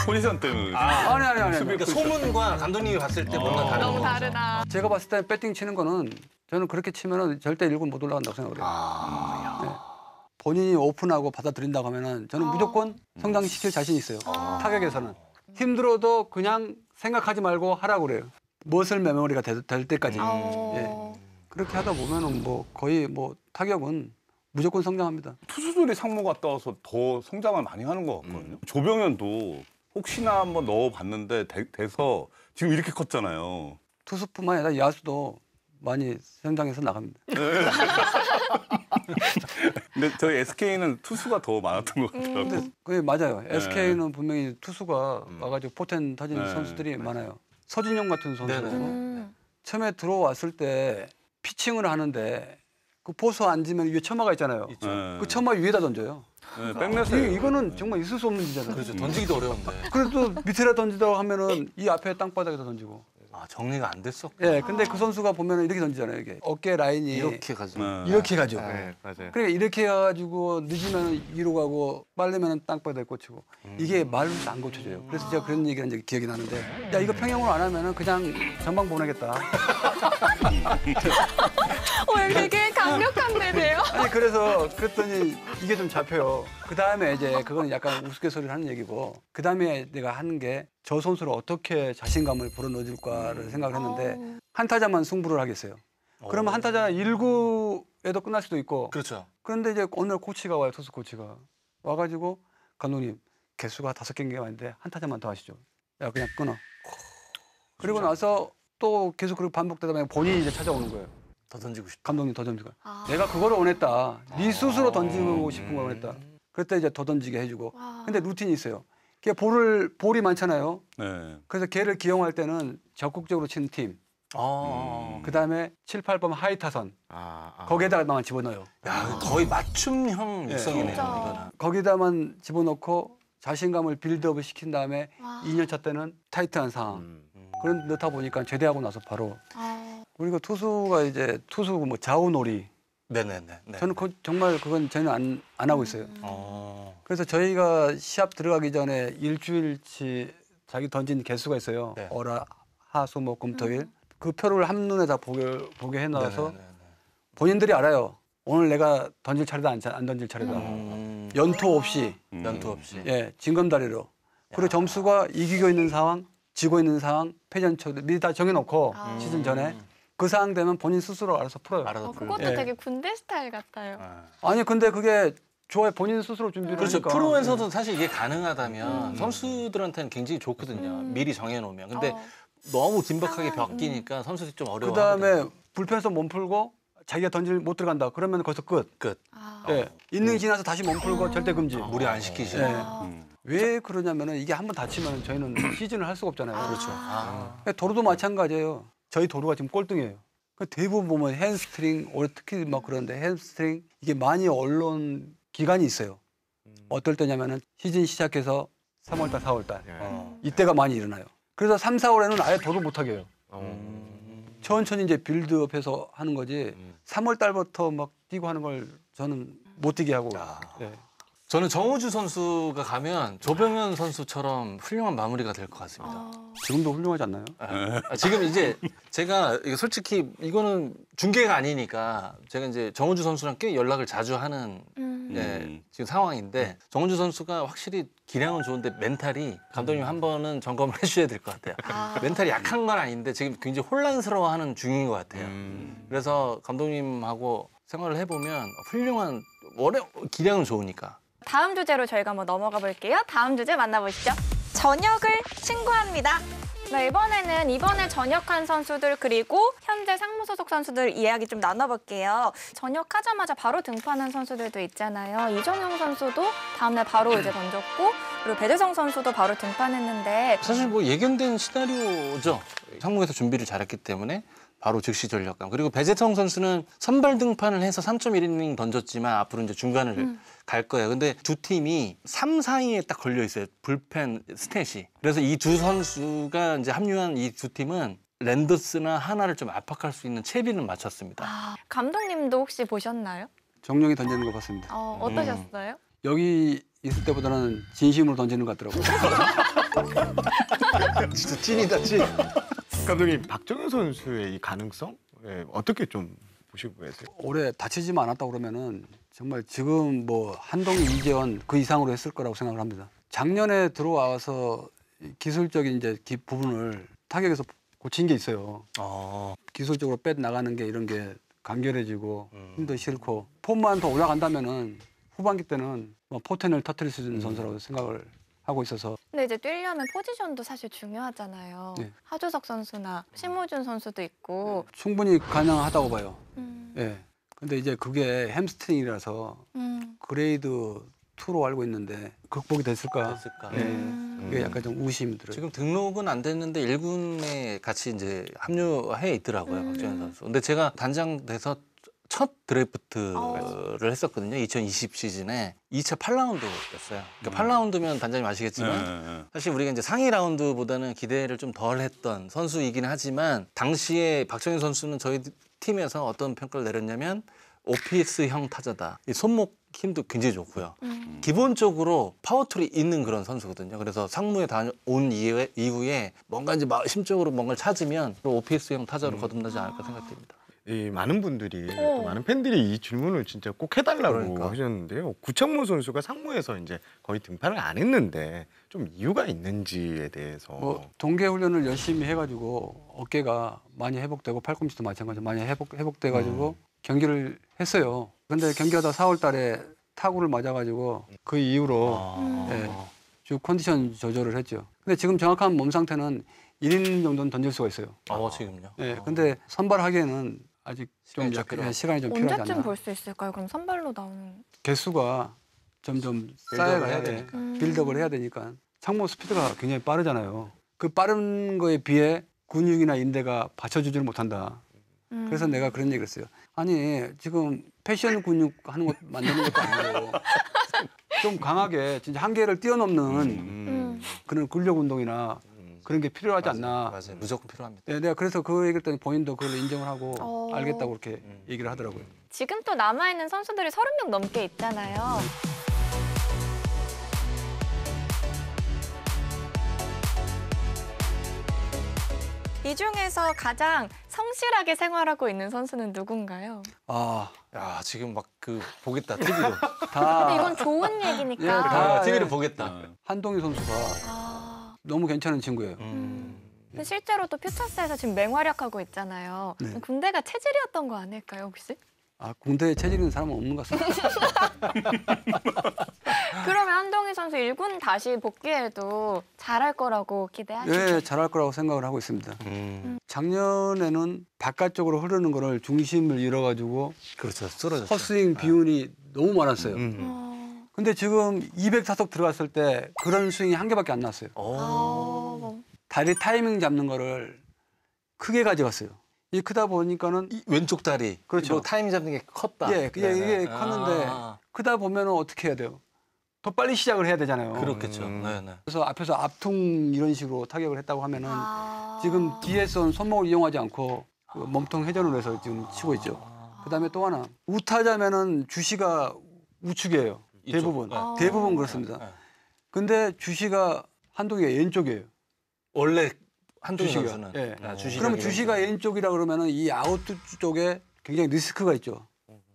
포지션 때문에. 아니. 그러니까 소문과 감독님이 봤을 때 뭔가 다른 너무 거죠. 다르다. 제가 봤을 때 배팅 치는 거는 저는 그렇게 치면은 절대 1군 못 올라간다고 생각을 해요. 네. 본인이 오픈하고 받아들인다고 하면은 저는 무조건 성장시킬 자신 있어요. 타격에서는. 힘들어도 그냥 생각하지 말고 하라고 그래요. 머슬 메모리가 될 때까지. 예. 그렇게 하다 보면은 뭐 거의 뭐 타격은 무조건 성장합니다. 투수들이 상무 갔다 와서 더 성장을 많이 하는 것 같거든요. 조병현도 혹시나 한번 넣어봤는데 돼서 지금 이렇게 컸잖아요. 투수뿐만 아니라 야수도 많이 성장해서 나갑니다. 근데 저희 SK는 투수가 더 많았던 것 같더라고요. 근데 그게 맞아요. SK는 분명히 투수가 와가지고 포텐 터지는 선수들이 많아요. 서진용 같은 선수. 네네. 처음에 들어왔을 때 피칭을 하는데 그 포수 앉으면 위에 처마가 있잖아요. 네. 그 처마 위에다 던져요. 네, 백내서 이거는 정말 있을 수 없는 일이잖아요. 그렇죠. 던지기도 어려운데. 그래도 밑에다 던지다고 하면은 이 앞에 땅바닥에다 던지고. 아, 정리가 안 됐어. 예, 근데 그 선수가 보면은 이렇게 던지잖아요. 이게 어깨 라인이 이렇게 가죠. 이렇게 가죠. 네, 맞아요. 그러니까 이렇게 해가지고 늦으면 위로 가고 빠르면 땅바닥에 꽂히고 이게 말로 안 고쳐져요. 그래서 제가 그런 얘기를 한 적이 기억이 나는데 야 이거 평형으로 안 하면은 그냥 전방 보내겠다. 되게 강력한데요. 아니 그래서 그랬더니 이게 좀 잡혀요. 그 다음에 이제 그건 약간 우스갯소리를 하는 얘기고 그 다음에 내가 하는 게 저 선수를 어떻게 자신감을 불어넣어줄까를 생각을 했는데 한 타자만 승부를 하겠어요. 그러면 한 타자 1구에도 끝날 수도 있고 그렇죠. 그런데 이제 오늘 코치가 와요. 투수 코치가 와가지고 감독님 개수가 5개인 왔는데 한 타자만 더 하시죠. 야 그냥 끊어. 그리고 나서 또 계속 그렇게 반복되다 보면 본인이 이제 찾아오는 거예요. 더 던지고 싶다. 감독님 더 던지고. 내가 그거를 원했다. 네 스스로 던지고 싶은 걸 원했다. 그때 이제 더 던지게 해주고. 근데 루틴이 있어요. 걔 볼이 많잖아요. 네. 그래서 걔를 기용할 때는 적극적으로 치는 팀. 그다음에 7, 8번 하이 타선. 거기에다가만 집어넣어요. 야, 거의 맞춤형 네. 육성이네요. 진짜. 이거는. 거기다만 집어넣고 자신감을 빌드업을 시킨 다음에 2년차 때는 타이트한 상황. 그런 넣다 보니까 제대하고 나서 바로 그리고 투수가 이제 투수 뭐 좌우놀이. 네네네. 네. 저는 정말 그건 전혀 안 하고 있어요. 그래서 저희가 시합 들어가기 전에 일주일치 자기 던진 개수가 있어요. 네. 어라, 하수, 목, 금, 토일. 그 표를 한눈에 다 보게 해놔서 네네네. 본인들이 알아요. 오늘 내가 던질 차례다 안 던질 차례다. 연토 없이 연투 없이. 예, 징검다리로. 그리고 점수가 이기고 있는 상황, 지고 있는 상황, 패전초 미리 다 정해놓고 시즌 전에 그 상황 되면 본인 스스로 알아서 풀어요. 알아서 그것도 예. 되게 군대 스타일 같아요. 아니 근데 그게 좋아요. 본인 스스로 준비를 그렇죠. 하니까. 프로에서도 사실 이게 가능하다면 선수들한테는 굉장히 좋거든요. 미리 정해놓으면. 근데 너무 긴박하게 바뀌니까 선수들이 좀 어려워. 그다음에 불편해서 몸 풀고 자기가 던질 못 들어간다. 그러면 거기서 끝. 끝. 예. 인능 지나서 다시 몸 풀고 절대 금지. 무리 안 시키시고. 예. 왜 그러냐면은 이게 한 번 다치면 저희는 시즌을 할 수가 없잖아요. 그렇죠. 도루도 마찬가지예요. 저희 도루가 지금 꼴등이에요. 대부분 보면 햄스트링, 올해 특히 막 그런데 햄스트링 이게 많이 언론 기간이 있어요. 어떨 때냐면은 시즌 시작해서 3월달, 4월달 이때가 많이 일어나요. 그래서 3, 4월에는 아예 도루 못하게 해요. 천천히 이제 빌드업해서 하는 거지 3월달부터 막 뛰고 하는 걸 저는 못 뛰게 하고. 예. 저는 정우주 선수가 가면 조병현 선수처럼 훌륭한 마무리가 될 것 같습니다. 지금도 훌륭하지 않나요? 지금 이제 제가 이거 솔직히 이거는 중계가 아니니까 제가 이제 정우주 선수랑 꽤 연락을 자주 하는 네, 지금 상황인데 정우주 선수가 확실히 기량은 좋은데 멘탈이 감독님 한 번은 점검을 해주셔야 될 것 같아요. 멘탈이 약한 건 아닌데 지금 굉장히 혼란스러워하는 중인 것 같아요. 그래서 감독님하고 생활을 해보면 훌륭한 원래 기량은 좋으니까. 다음 주제로 저희가 한번 넘어가 볼게요. 다음 주제 만나보시죠. 전역을 신고합니다. 네, 이번에 전역한 선수들 그리고 현재 상무 소속 선수들 이야기 좀 나눠볼게요. 전역하자마자 바로 등판한 선수들도 있잖아요. 이정형 선수도 다음날 바로 이제 던졌고 그리고 배재성 선수도 바로 등판했는데 사실 뭐 예견된 시나리오죠. 상무에서 준비를 잘했기 때문에 바로 즉시 전력감. 그리고 배재성 선수는 선발 등판을 해서 3.1이닝 던졌지만 앞으로 이제 중간을 갈 거예요. 근데 두 팀이 3, 4위에 딱 걸려 있어요. 불펜 스탯이. 그래서 이 두 선수가 이제 합류한 이 두 팀은 랜더스나 하나를 좀 압박할 수 있는 채비는 맞췄습니다. 감독님도 혹시 보셨나요? 정령이 던지는 거 봤습니다. 어떠셨어요? 여기 있을 때보다는 진심으로 던지는 것 같더라고요. 진짜 찐이다, 찐. 감독님 박정현 선수의 이 가능성 어떻게 좀 보시고 계세요? 올해 다치지만 않았다 그러면은 정말 지금 뭐 한동희, 이재원 그 이상으로 했을 거라고 생각을 합니다. 작년에 들어와서 기술적인 이제 부분을 타격에서 고친 게 있어요. 기술적으로 뺏 나가는 게 이런 게 간결해지고 힘도 싫고 폼만 더 올라간다면은 후반기 때는 뭐 포텐을 터뜨릴 수 있는 선수라고 생각을 하고 있어서. 근데 이제 뛰려면 포지션도 사실 중요하잖아요. 네. 하주석 선수나 심우준 선수도 있고. 충분히 가능하다고 봐요. 음. 예. 근데 이제 그게 햄스트링이라서 그레이드 2로 알고 있는데 극복이 됐을까? 예. 그게 약간 좀 의심이 들어요. 지금 등록은 안 됐는데 1군에 같이 이제 합류해 있더라고요, 박정현 선수. 근데 제가 단장 돼서 첫 드래프트를 했었거든요. 2020 시즌에 2차 8라운드였어요. 그러니까 8라운드면 단장님 아시겠지만 사실 우리가 이제 상위 라운드보다는 기대를 좀 덜 했던 선수이긴 하지만 당시에 박정현 선수는 저희 팀에서 어떤 평가를 내렸냐면 오피스형 타자다. 이 손목 힘도 굉장히 좋고요. 기본적으로 파워툴이 있는 그런 선수거든요. 그래서 상무에 다온 이후에 뭔가 이제 심적으로 뭔가를 찾으면 오피스형 타자로 거듭나지 않을까 생각됩니다. 이 많은 분들이 또 많은 팬들이 이 질문을 진짜 꼭 해달라고 하셨는데요. 구창모 선수가 상무에서 이제 거의 등판을 안 했는데 좀 이유가 있는지에 대해서. 뭐 동계 훈련을 열심히 해가지고 어깨가 많이 회복되고 팔꿈치도 마찬가지로 많이 회복돼가지고 경기를 했어요. 근데 경기하다 4월달에 타구를 맞아가지고 그 이후로 예, 쭉 컨디션 조절을 했죠. 근데 지금 정확한 몸 상태는 1이닝 정도는 던질 수가 있어요. 지금요? 예, 근데 선발하기에는 아직 좀 시간이 좀 필요하지 언제쯤 않나. 볼 수 있을까요? 그럼 선발로 나오는. 개수가 점점 쌓여가야 돼. 빌드업을 해야 되니까. 창모 스피드가 굉장히 빠르잖아요. 그 빠른 거에 비해 근육이나 인대가 받쳐주지를 못한다. 그래서 내가 그런 얘기를 했어요. 아니 지금 패션 근육 하는 것 만드는 것도 아니고 좀 강하게 진짜 한계를 뛰어넘는 그런 근력 운동이나 그런 게 필요하지 않나. 맞아요. 무조건 필요합니다. 네, 내가 그래서 그 얘기를 했더니 본인도 그걸 인정을 하고 알겠다고 그렇게 얘기를 하더라고요. 지금 또 남아있는 선수들이 30명 넘게 있잖아요. 이 중에서 가장 성실하게 생활하고 있는 선수는 누군가요? 야, 지금 막 보겠다, TV로. 근데 이건 좋은 얘기니까. 예, 다 TV로 예. 보겠다. 한동희 선수가 너무 괜찮은 친구예요. 근데 실제로 또 퓨처스에서 지금 맹활약하고 있잖아요. 네. 군대가 체질이었던 거 아닐까요, 혹시? 군대에 체질 있는 사람은 없는 것 같습니다. 그러면 한동희 선수 1군 다시 복귀해도 잘할 거라고 기대하시죠? 예, 잘할 거라고 생각을 하고 있습니다. 작년에는 바깥쪽으로 흐르는 거를 중심을 잃어가지고 그렇죠. 쓰러졌죠. 헛스윙 비운이 너무 많았어요. 어. 근데 지금 200타석 들어갔을 때 그런 스윙이 한 개밖에 안 났어요. 다리 타이밍 잡는 거를 크게 가져갔어요. 이 크다 보니까는 왼쪽 다리. 그렇죠. 이거 타이밍 잡는 게 컸다. 예, 이게 컸는데 크다 보면은 어떻게 해야 돼요? 더 빨리 시작을 해야 되잖아요. 그렇겠죠. 네. 그래서 앞에서 앞퉁 이런 식으로 타격을 했다고 하면은 지금 뒤에선 손목을 이용하지 않고 그 몸통 회전을 해서 지금 치고 있죠. 그다음에 또 하나 우타자면은 주시가 우측이에요. 대부분 대부분 그렇습니다. 근데 주시가 한동희가 왼쪽이에요. 원래 한동희 주시가. 선수는. 예. 주시가 그러면 주시가 왼쪽이라 그러면은 이 아웃 쪽에 굉장히 리스크가 있죠.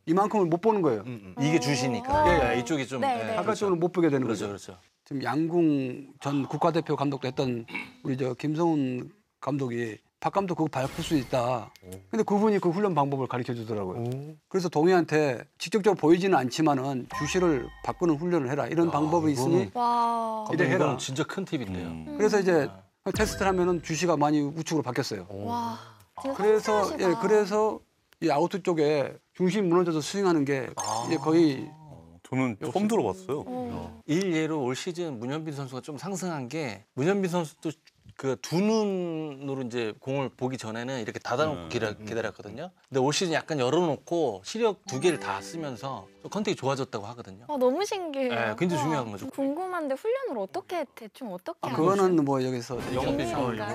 이만큼을 못 보는 거예요. 이게 주시니까. 예. 이쪽이 좀. 네, 네. 바깥쪽으로 못 보게 되는 그렇죠, 거죠. 그렇죠. 지금 양궁 전 국가대표 감독도 했던 우리 김성훈 감독이 박 감독 그거 밟을 수 있다. 근데 그분이 그 훈련 방법을 가르쳐 주더라고요. 그래서 동희한테 직접적으로 보이지는 않지만은 주시를 바꾸는 훈련을 해라. 이런 방법이 있으니 와. 이래 해라. 이건 진짜 큰 팁인데요. 그래서 이제 테스트를 하면은 주시가 많이 우측으로 바뀌었어요. 와. 진짜 그래서 성실하시다. 그래서 이 아웃 쪽에 중심 무너져서 스윙하는 게 이제 거의 저는 처음 들어봤어요. 일례로 올 시즌 문현빈 선수가 좀 상승한 게 문현빈 선수도 그 두 눈으로 이제 공을 보기 전에는 이렇게 닫아놓고 기다렸거든요. 근데 올 시즌 약간 열어놓고 시력 두 개를 다 쓰면서 컨택이 좋아졌다고 하거든요. 너무 신기해요. 네, 굉장히 중요한 거죠. 궁금한데 훈련을 어떻게 대충 어떻게 하는 그거는 뭐 여기서 영업비밀. 거예요?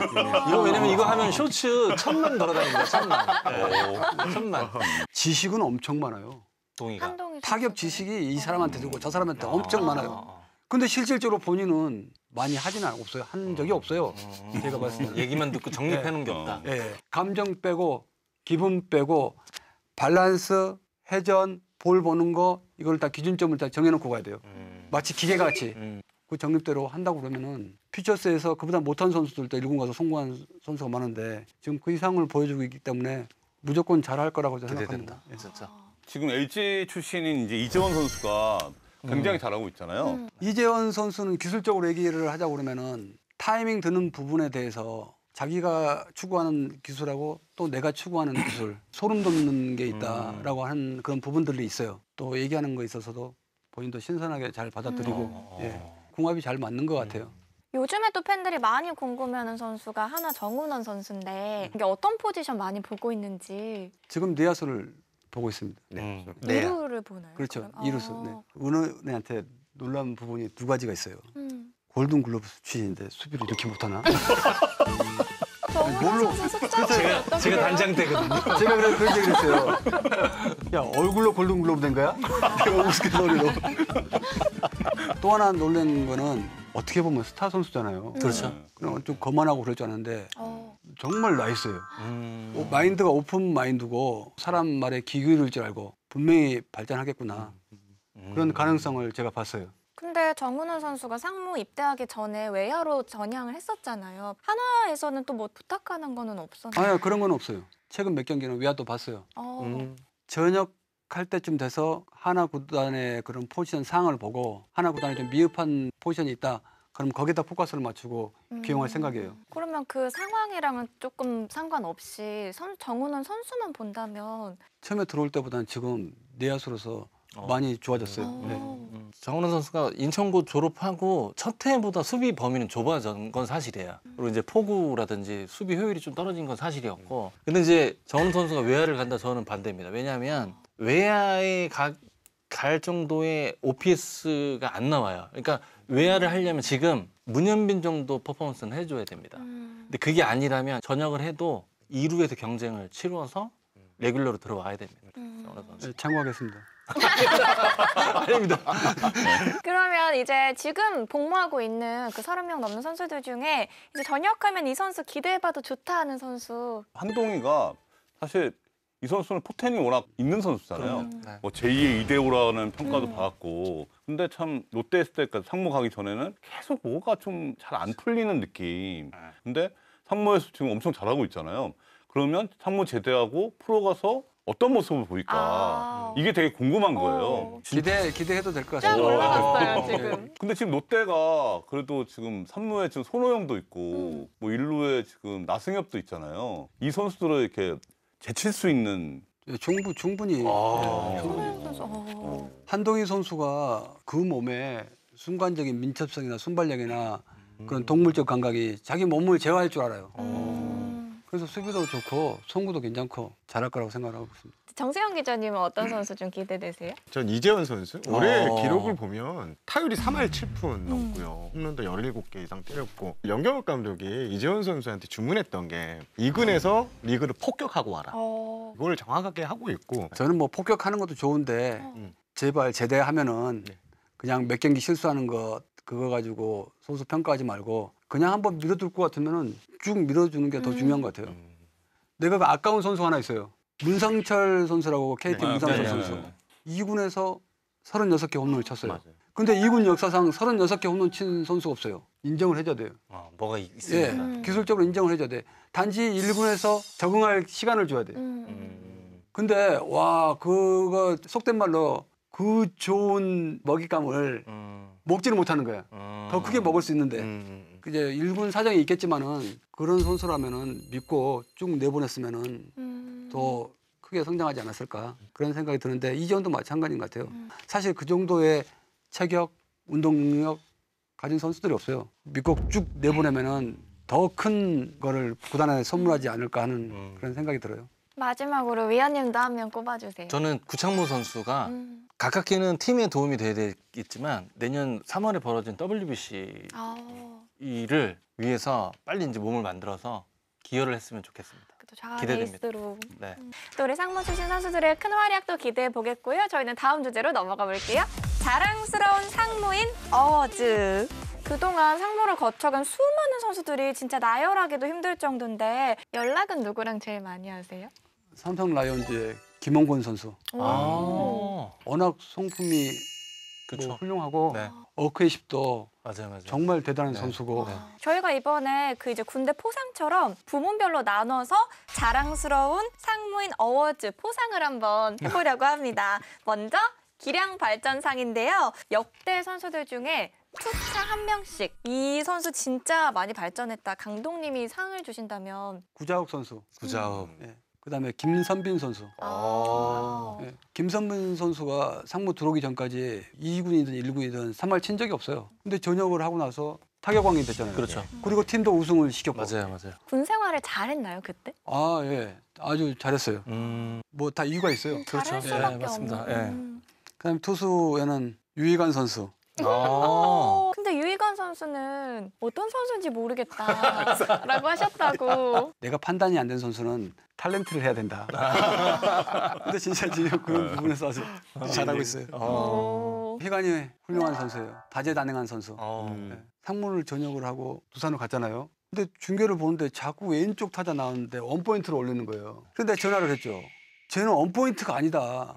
이거 왜냐면 이거 하면 쇼츠 1000만 걸어다닙니다. 1000만. 1000만. 지식은 엄청 많아요. 동의가. 한동희 타격 선수가. 지식이 이 사람한테 주고 저 사람한테 엄청 많아요. 근데 실질적으로 본인은 많이 하지는 없어요. 한 적이 없어요. 제가 봤을 때. 얘기만 듣고 정립해 놓은 게 없다. 예, 감정 빼고 기분 빼고 밸런스, 회전, 볼 보는 거 이걸 다 기준점을 다 정해놓고 가야 돼요. 마치 기계같이 그 정립대로 한다고 그러면은 퓨처스에서 그보다 못한 선수들도 1군 가서 성공한 선수가 많은데 지금 그 이상을 보여주고 있기 때문에 무조건 잘할 거라고 저는 생각합니다. 기대된다. 진짜. 지금 LG 출신인 이제 이재원 선수가 굉장히 잘하고 있잖아요. 이재원 선수는 기술적으로 얘기를 하자고 그러면은 타이밍 드는 부분에 대해서 자기가 추구하는 기술하고 또 내가 추구하는 기술 소름 돋는 게 있다라고 하는 그런 부분들이 있어요. 또 얘기하는 거에 있어서도 본인도 신선하게 잘 받아들이고 예, 궁합이 잘 맞는 것 같아요. 요즘에 또 팬들이 많이 궁금해하는 선수가 하나 정훈원 선수인데 이게 어떤 포지션 많이 보고 있는지 지금 내야수를 보고 있습니다. 네. 이루를 보나요? 그렇죠. 그럼? 이루수. 네. 은원이한테 놀란 부분이 두 가지가 있어요. 음. 골든글러브 출신인데 수비를 이렇게 못하나? 정훈원 뭘로- 선수 숫자가 어떻게 제가 돼요? 단장대거든요. 제가 그런 얘기를 했어요. 야, 얼굴로 골든글러브 된 거야? 내가 우스갯소리로. 또 하나 놀란 거는 어떻게 보면 스타 선수잖아요. 그렇죠. 그럼 좀 거만하고 그럴 줄 알았는데 어. 정말 나이스예요. 마인드가 오픈 마인드고 사람 말에 귀 기울일 줄 알고 분명히 발전하겠구나. 그런 가능성을 제가 봤어요. 근데 정훈원 선수가 상무 입대하기 전에 외야로 전향을 했었잖아요. 하나에서는 또 뭐 부탁하는 거는 없었나요? 아니, 그런 건 없어요. 최근 몇 경기는 외야도 봤어요. 전역할 때쯤 돼서 하나 구단의 그런 포지션 상을 보고 하나 구단이 좀 미흡한 포지션이 있다. 그럼 거기다 포커스를 맞추고 기용할 생각이에요. 그러면 그 상황이랑은 조금 상관없이 정훈원 선수만 본다면 처음에 들어올 때보다는 지금 내야수로서 많이 좋아졌어요. 네. 정훈원 선수가 인천고 졸업하고 첫 해보다 수비 범위는 좁아진 건 사실이에요. 그리고 이제 포구라든지 수비 효율이 좀 떨어진 건 사실이었고. 근데 이제 정훈원 선수가 외야를 간다 저는 반대입니다. 왜냐하면 외야에 갈 정도의 OPS가 안 나와요. 그러니까 외야를 하려면 지금 문현빈 정도 퍼포먼스는 해줘야 됩니다. 근데 그게 아니라면 전역을 해도 2루에서 경쟁을 치러서 레귤러로 들어와야 됩니다. 정훈원 선수. 네, 참고하겠습니다. 아닙니다. 그러면 이제 지금 복무하고 있는 그 30명 넘는 선수들 중에 이제 전역하면 이 선수 기대해봐도 좋다 하는 선수 한동희가 사실 이 선수는 포텐이 워낙 있는 선수잖아요. 네. 뭐 제2의 이대호라는 평가도 받았고. 근데 참 롯데 했을 때까지 상무 가기 전에는 계속 뭐가 좀 잘 안 풀리는 느낌. 근데 상무에서 지금 엄청 잘하고 있잖아요. 그러면 상무 제대하고 프로 가서 어떤 모습을 보일까. 이게 되게 궁금한 거예요. 기대해도 될 것 쫙 같습니다. 올라갔어요 지금. 근데 지금 롯데가 그래도 지금 3루에 지금 손호영도 있고 뭐 1루에 지금 나승엽도 있잖아요. 이 선수들을 이렇게 제칠 수 있는 예, 충분히. 네, 손흥민 선수. 한동희 선수가 그 몸에 순간적인 민첩성이나 순발력이나 그런 동물적 감각이 자기 몸을 제어할 줄 알아요. 그래서 수비도 좋고 송구도 괜찮고 잘할 거라고 생각하고 있습니다. 정세영 기자님은 어떤 선수 좀 기대되세요? 전 이재원 선수 올해 기록을 보면 타율이 3할 7푼 넘고요. 홈런도 17개 이상 때렸고 연경엽 감독이 이재원 선수한테 주문했던 게 2군에서 리그를 폭격하고 와라. 이걸 정확하게 하고 있고 저는 뭐 폭격하는 것도 좋은데 제발 제대하면은 그냥 몇 경기 실수하는 것 그거 가지고 소수 평가하지 말고 그냥 한번 밀어둘 것 같으면은 쭉 밀어주는 게 더 중요한 것 같아요. 내가 그 아까운 선수 하나 있어요. 문상철 선수라고 KT 문상철 네, 선수. 네. 2군에서 36개 홈런을 쳤어요. 맞아요. 근데 2군 역사상 36개 홈런 친 선수가 없어요. 인정을 해줘야 돼요. 뭐가 예, 있습니다. 기술적으로 인정을 해줘야 돼. 단지 1군에서 적응할 시간을 줘야 돼. 근데 와 그거 속된 말로 그 좋은 먹잇감을 먹지를 못하는 거야. 더 크게 먹을 수 있는데. 이제 1군 사정이 있겠지만은 그런 선수라면은 믿고 쭉 내보냈으면은 더 크게 성장하지 않았을까 그런 생각이 드는데 이재원도 마찬가지인 것 같아요. 사실 그 정도의 체격, 운동 능력 가진 선수들이 없어요. 믿고 쭉 내보내면은 더 큰 거를 구단에 선물하지 않을까 하는 그런 생각이 들어요. 마지막으로 위원님도 한 명 꼽아주세요. 저는 구창모 선수가 음. 가깝게는 팀에 도움이 돼야 되겠지만 내년 3월에 벌어진 WBC 아, 를 위해서 빨리 이제 몸을 만들어서 기여를 했으면 좋겠습니다. 또 자아 기대됩니다. 에이스로. 네. 또 우리 상무 출신 선수들의 큰 활약도 기대해 보겠고요. 저희는 다음 주제로 넘어가 볼게요. 자랑스러운 상무인 어워즈. 그동안 상무를 거쳐간 수많은 선수들이 진짜 나열하기도 힘들 정도인데 연락은 누구랑 제일 많이 하세요? 삼성 라이온즈의 김홍곤 선수. 아, 워낙 성품이 그렇죠. 뭐 훌륭하고 네. 어크의십도 맞아요. 정말 대단한 네. 선수고 네. 저희가 이번에 그 이제 군대 포상처럼 부문별로 나눠서 자랑스러운 상무인 어워즈 포상을 한번 해보려고 합니다. 먼저 기량 발전상인데요. 역대 선수들 중에 투차 한 명씩 이 선수 진짜 많이 발전했다. 감독님이 상을 주신다면 구자욱 선수. 구자욱. 예. 그다음에 김선빈 선수. 아. 예. 김선빈 선수가 상무 들어오기 전까지 2군이든 1군이든 3할 친 적이 없어요. 근데 전역을 하고 나서 타격왕이 됐잖아요. 그렇죠. 그리고 팀도 우승을 시켰고. 맞아요. 군 생활을 잘했나요 그때? 아, 예. 아주 잘했어요. 뭐 다 이유가 있어요. 그렇죠. 잘할 예, 수밖에 맞습니다. 없는. 예. 그다음에 투수에는 유희관 선수. 근데 유희관 선수는 어떤 선수인지 모르겠다라고 하셨다고. 내가 판단이 안 된 선수는 탤런트를 해야 된다. 근데 진짜 지금 그런 부분에서 아주 잘하고 있어요. 오. 희관이 훌륭한 선수예요. 다재다능한 선수. 어. 네. 상무를 전역을 하고 두산을 갔잖아요. 근데 중계를 보는데 자꾸 왼쪽 타자 나오는데 원포인트를 올리는 거예요. 근데 전화를 했죠. 쟤는 원포인트가 아니다.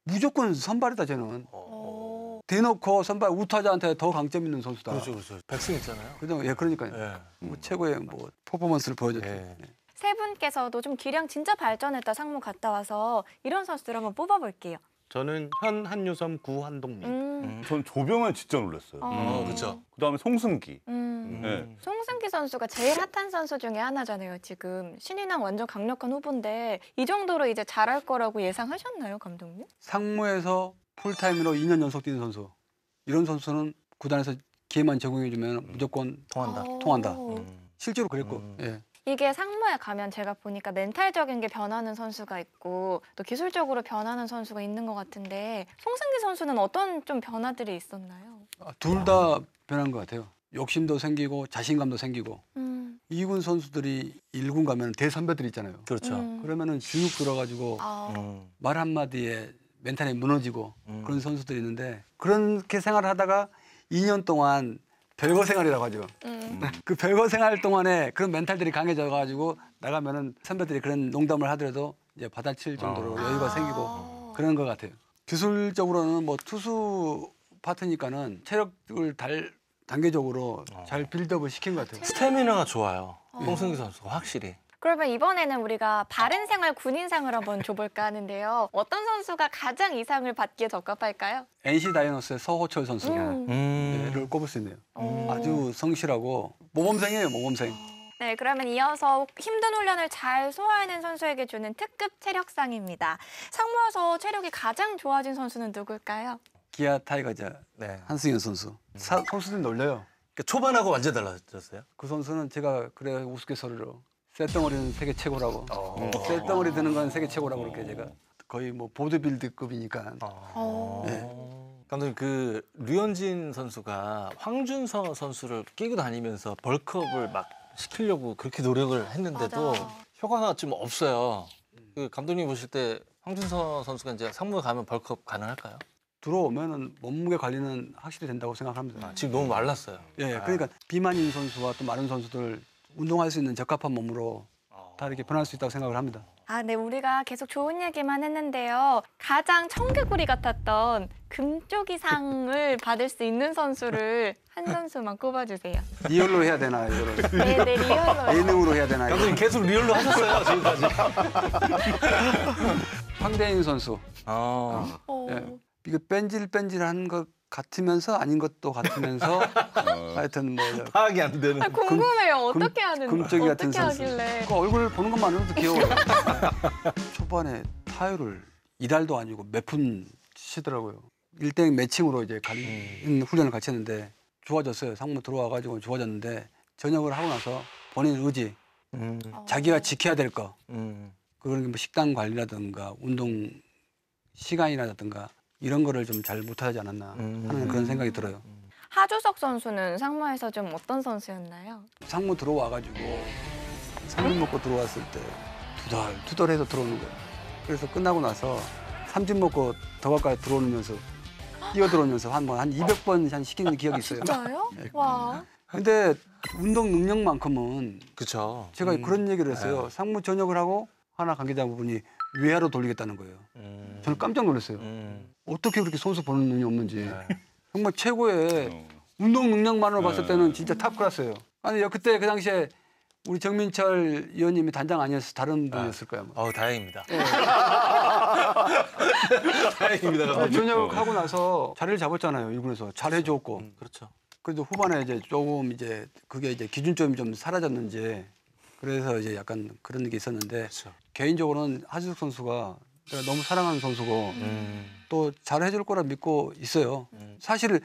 무조건 선발이다 쟤는. 오. 대놓고 선발 우타자한테 더 강점 있는 선수다. 그렇죠. 백승 있잖아요. 그죠? 예, 그러니까요. 예. 뭐 최고의 뭐 퍼포먼스를 보여줬죠. 예. 예. 세 분께서도 좀 기량 진짜 발전했다 상무 갔다 와서 이런 선수들 한번 뽑아볼게요. 저는 현 한유섬 구 한동민. 전 조병현 진짜 놀랐어요. 그렇죠. 그다음에 송승기. 네. 송승기 선수가 제일 핫한 선수 중에 하나잖아요. 지금 신인왕 완전 강력한 후보인데 이 정도로 이제 잘할 거라고 예상하셨나요, 감독님? 상무에서 풀타임으로 2년 연속 뛰는 선수. 이런 선수는 구단에서 기회만 제공해주면 무조건 통한다. 통한다. 오. 실제로 그랬고. 예. 이게 상무에 가면 제가 보니까 멘탈적인 게 변하는 선수가 있고 또 기술적으로 변하는 선수가 있는 것 같은데 송승기 선수는 어떤 좀 변화들이 있었나요? 둘 다 변한 것 같아요. 욕심도 생기고 자신감도 생기고. 2군 선수들이 1군 가면 대선배들 있잖아요. 그렇죠. 그러면은 주눅 들어가지고 아, 말 한마디에 멘탈이 무너지고 그런 선수들이 있는데 그렇게 생활하다가 2년 동안 별거 생활이라고 하죠. 그 별거 생활 동안에 그런 멘탈들이 강해져가지고 나가면은 선배들이 그런 농담을 하더라도 이제 받아칠 정도로 여유가 생기고 그런 것 같아요. 기술적으로는 뭐 투수 파트니까는 체력을 단계적으로 잘 빌드업을 시킨 것 같아요. 스태미나가 좋아요. 송승기 선수가 확실히. 그러면 이번에는 우리가 바른생활 군인상을 한번 줘볼까 하는데요. 어떤 선수가 가장 이 상을 받기에 적합할까요? NC 다이노스의 서호철 선수를 꼽을 수 있네요. 아주 성실하고 모범생이에요, 모범생. 네, 그러면 이어서 힘든 훈련을 잘 소화해낸 선수에게 주는 특급 체력상입니다. 상무에서 체력이 가장 좋아진 선수는 누굴까요? 기아 타이거즈 네. 한승현 선수. 선수들이 놀려요. 그러니까 초반하고 완전 달라졌어요. 그 선수는 제가 그래 우스갯소리로 쇳덩어리는 세계 최고라고. 쇳덩어리 드는 건 세계 최고라고 그렇게 제가 거의 뭐 보드빌드급이니까. 감독님 그 류현진 선수가 황준서 선수를 끼고 다니면서 벌크업을 막 시키려고 그렇게 노력을 했는데도 맞아. 효과가 좀 없어요. 그 감독님 보실 때 황준서 선수가 이제 상무에 가면 벌크업 가능할까요? 들어오면은 몸무게 관리는 확실히 된다고 생각합니다. 지금 너무 말랐어요. 예, 그러니까 비만인 선수와 또 마른 선수들 운동할 수 있는 적합한 몸으로 다 이렇게 변할 수 있다고 생각을 합니다. 아, 네, 우리가 계속 좋은 얘기만 했는데요. 가장 청개구리 같았던 금쪽이상을 받을 수 있는 선수를 한 선수만 꼽아주세요. 리얼로 해야 되나 이거를 네, 네, 리얼로. 예능으로 해야 되나 이거. 감독님 계속 리얼로 하셨어요 지금까지. 황대인 선수. 오. 예. 이거 뺀질뺀질한 것 같으면서 아닌 것도 같으면서 하여튼 뭐 파악이 안 되는. 아, 궁금해요. 금- 어떻게 하는지. 금쪽이 같은 어떻게 선수. 하길래. 그 얼굴 보는 것만으로도 귀여워요. 초반에 타율을 이달도 아니고 몇 푼 치더라고요. 1대1 매칭으로 이제 훈련을 같이 했는데 좋아졌어요. 상무 들어와가지고 좋아졌는데 전역을 하고 나서 본인 의지, 자기가 지켜야 될 거. 그런 게 뭐 식단 관리라든가 운동 시간이라든가 이런 거를 좀 잘 못하지 않았나 하는 그런 생각이 들어요. 하주석 선수는 상무에서 좀 어떤 선수였나요? 상무 들어와가지고 3점 먹고 들어왔을 때 투덜해서 들어오는 거예요. 그래서 끝나고 나서 3점 먹고 더 가까이 들어오면서 뛰어들어오면서 한 200번 한 시키는 기억이 있어요. 진짜요? 네. 와. 근데 운동 능력만큼은 그렇죠. 제가 그런 얘기를 했어요. 상무 전역을 하고 하나 관계자분이 외야로 돌리겠다는 거예요. 저는 깜짝 놀랐어요. 어떻게 그렇게 선수 보는 눈이 없는지. 정말 최고의 운동 능력만으로 봤을 때는 진짜 탑 클래스예요. 아니 그때 그 당시에 우리 정민철 의원님이 단장 아니었어 다른 분이었을 거야. 다행입니다. 네. 다행입니다. 전역하고 나서 자리를 잡았잖아요. 1군에서 잘 해줬고. 그렇죠. 그래도 후반에 이제 조금 이제 그게 이제 기준점이 좀 사라졌는지 그래서 이제 약간 그런 게 있었는데 그렇죠. 개인적으로는 하주석 선수가 제가 너무 사랑하는 선수고 또 잘해줄 거라 믿고 있어요. 사실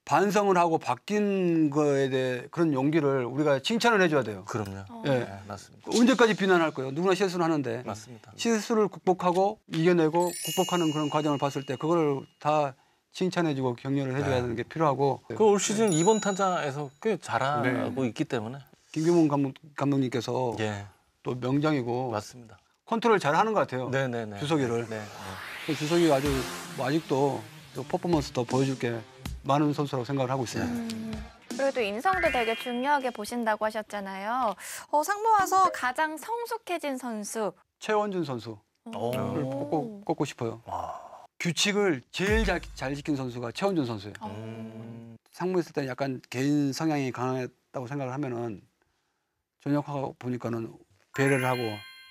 반성을 하고 바뀐 거에 대해 그런 용기를 우리가 칭찬을 해줘야 돼요. 그럼요. 예. 네, 맞습니다. 언제까지 비난할 거예요? 누구나 실수를 하는데 맞습니다. 실수를 극복하고 이겨내고 극복하는 그런 과정을 봤을 때 그걸 다 칭찬해주고 격려를 해줘야 되는 게 필요하고 그 올 시즌 이번 타자에서 꽤 잘하고 있기 때문에 김규문 감독님께서 예, 또 명장이고 맞습니다. 컨트롤 잘하는 것 같아요. 네네네. 주석이를. 네. 그 주석이 아주 뭐 아직도 또 퍼포먼스 더 보여줄 게 많은 선수라고 생각을 하고 있어요. 그리고 또 인성도 되게 중요하게 보신다고 하셨잖아요. 상무 와서 가장 성숙해진 선수. 최원준 선수를 꼽고 싶어요. 규칙을 제일 잘 지킨 선수가 최원준 선수예요. 상무 있을 때 약간 개인 성향이 강했다고 생각을 하면은 전역하고 보니까는 배려를 하고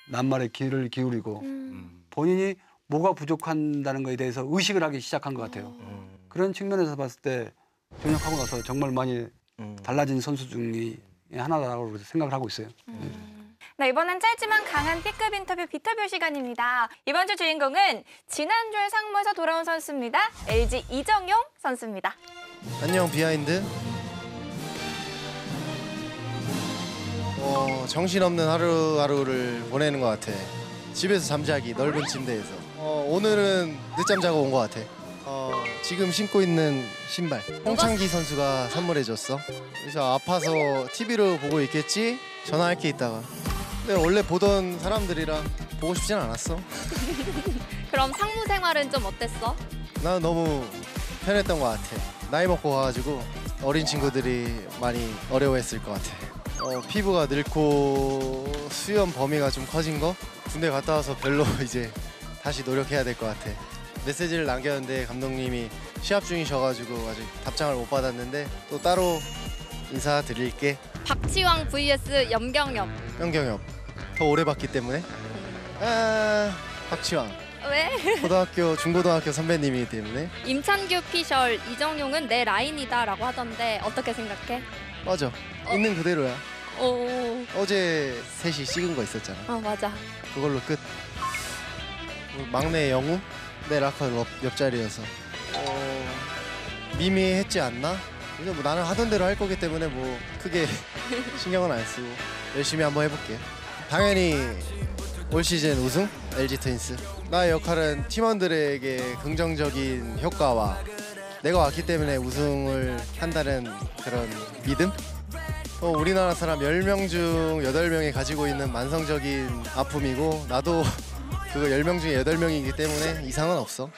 낱말에 귀를 기울이고 본인이 뭐가 부족한다는 거에 대해서 의식을 하기 시작한 것 같아요. 그런 측면에서 봤을 때 전역하고 나서 정말 많이 달라진 선수 중에 하나라고 생각을 하고 있어요. 네, 이번엔 짧지만 강한 B급 인터뷰 비터뷰 시간입니다. 이번 주 주인공은 지난주에 상무에서 돌아온 선수입니다. LG 이정용 선수입니다. 안녕 비하인드. 정신없는 하루하루를 보내는 것 같아. 집에서 잠자기, 넓은 침대에서. 오늘은 늦잠 자고 온 것 같아. 지금 신고 있는 신발 홍창기 선수가 선물해줬어. 그래서 아파서 TV로 보고 있겠지? 전화할게 있다가. 근데 원래 보던 사람들이라 보고 싶진 않았어. 그럼 상무 생활은 좀 어땠어? 난 너무 편했던 것 같아. 나이 먹고 가가지고 어린 친구들이 많이 어려워했을 것 같아. 피부가 늙고 수염 범위가 좀 커진 거? 군대 갔다 와서 별로 이제 다시 노력해야 될 것 같아. 메시지를 남겼는데 감독님이 시합 중이셔가지고 아직 답장을 못 받았는데 또 따로 인사드릴게. 박지왕 vs 염경엽. 현경엽 더 오래 봤기 때문에. 박지왕 왜? 고등학교 중고등학교 선배님이기 때문에. 임찬규 피셜 이정용은 내 라인이다라고 하던데 어떻게 생각해? 맞아. 있는 그대로야. 오, 어제 셋이 찍은 거 있었잖아. 맞아. 그걸로 끝. 막내 영우 내 라커 옆자리여서 미미했지 않나? 근데 뭐 나는 하던 대로 할 거기 때문에 뭐 크게 신경은 안 쓰고 열심히 한번 해볼게. 당연히 올 시즌 우승 LG 트윈스. 나의 역할은 팀원들에게 긍정적인 효과와 내가 왔기 때문에 우승을 한다는 그런 믿음? 우리나라 사람 10명 중 8명이 가지고 있는 만성적인 아픔이고 나도 그거 10명 중에 8명이기 때문에 이상은 없어.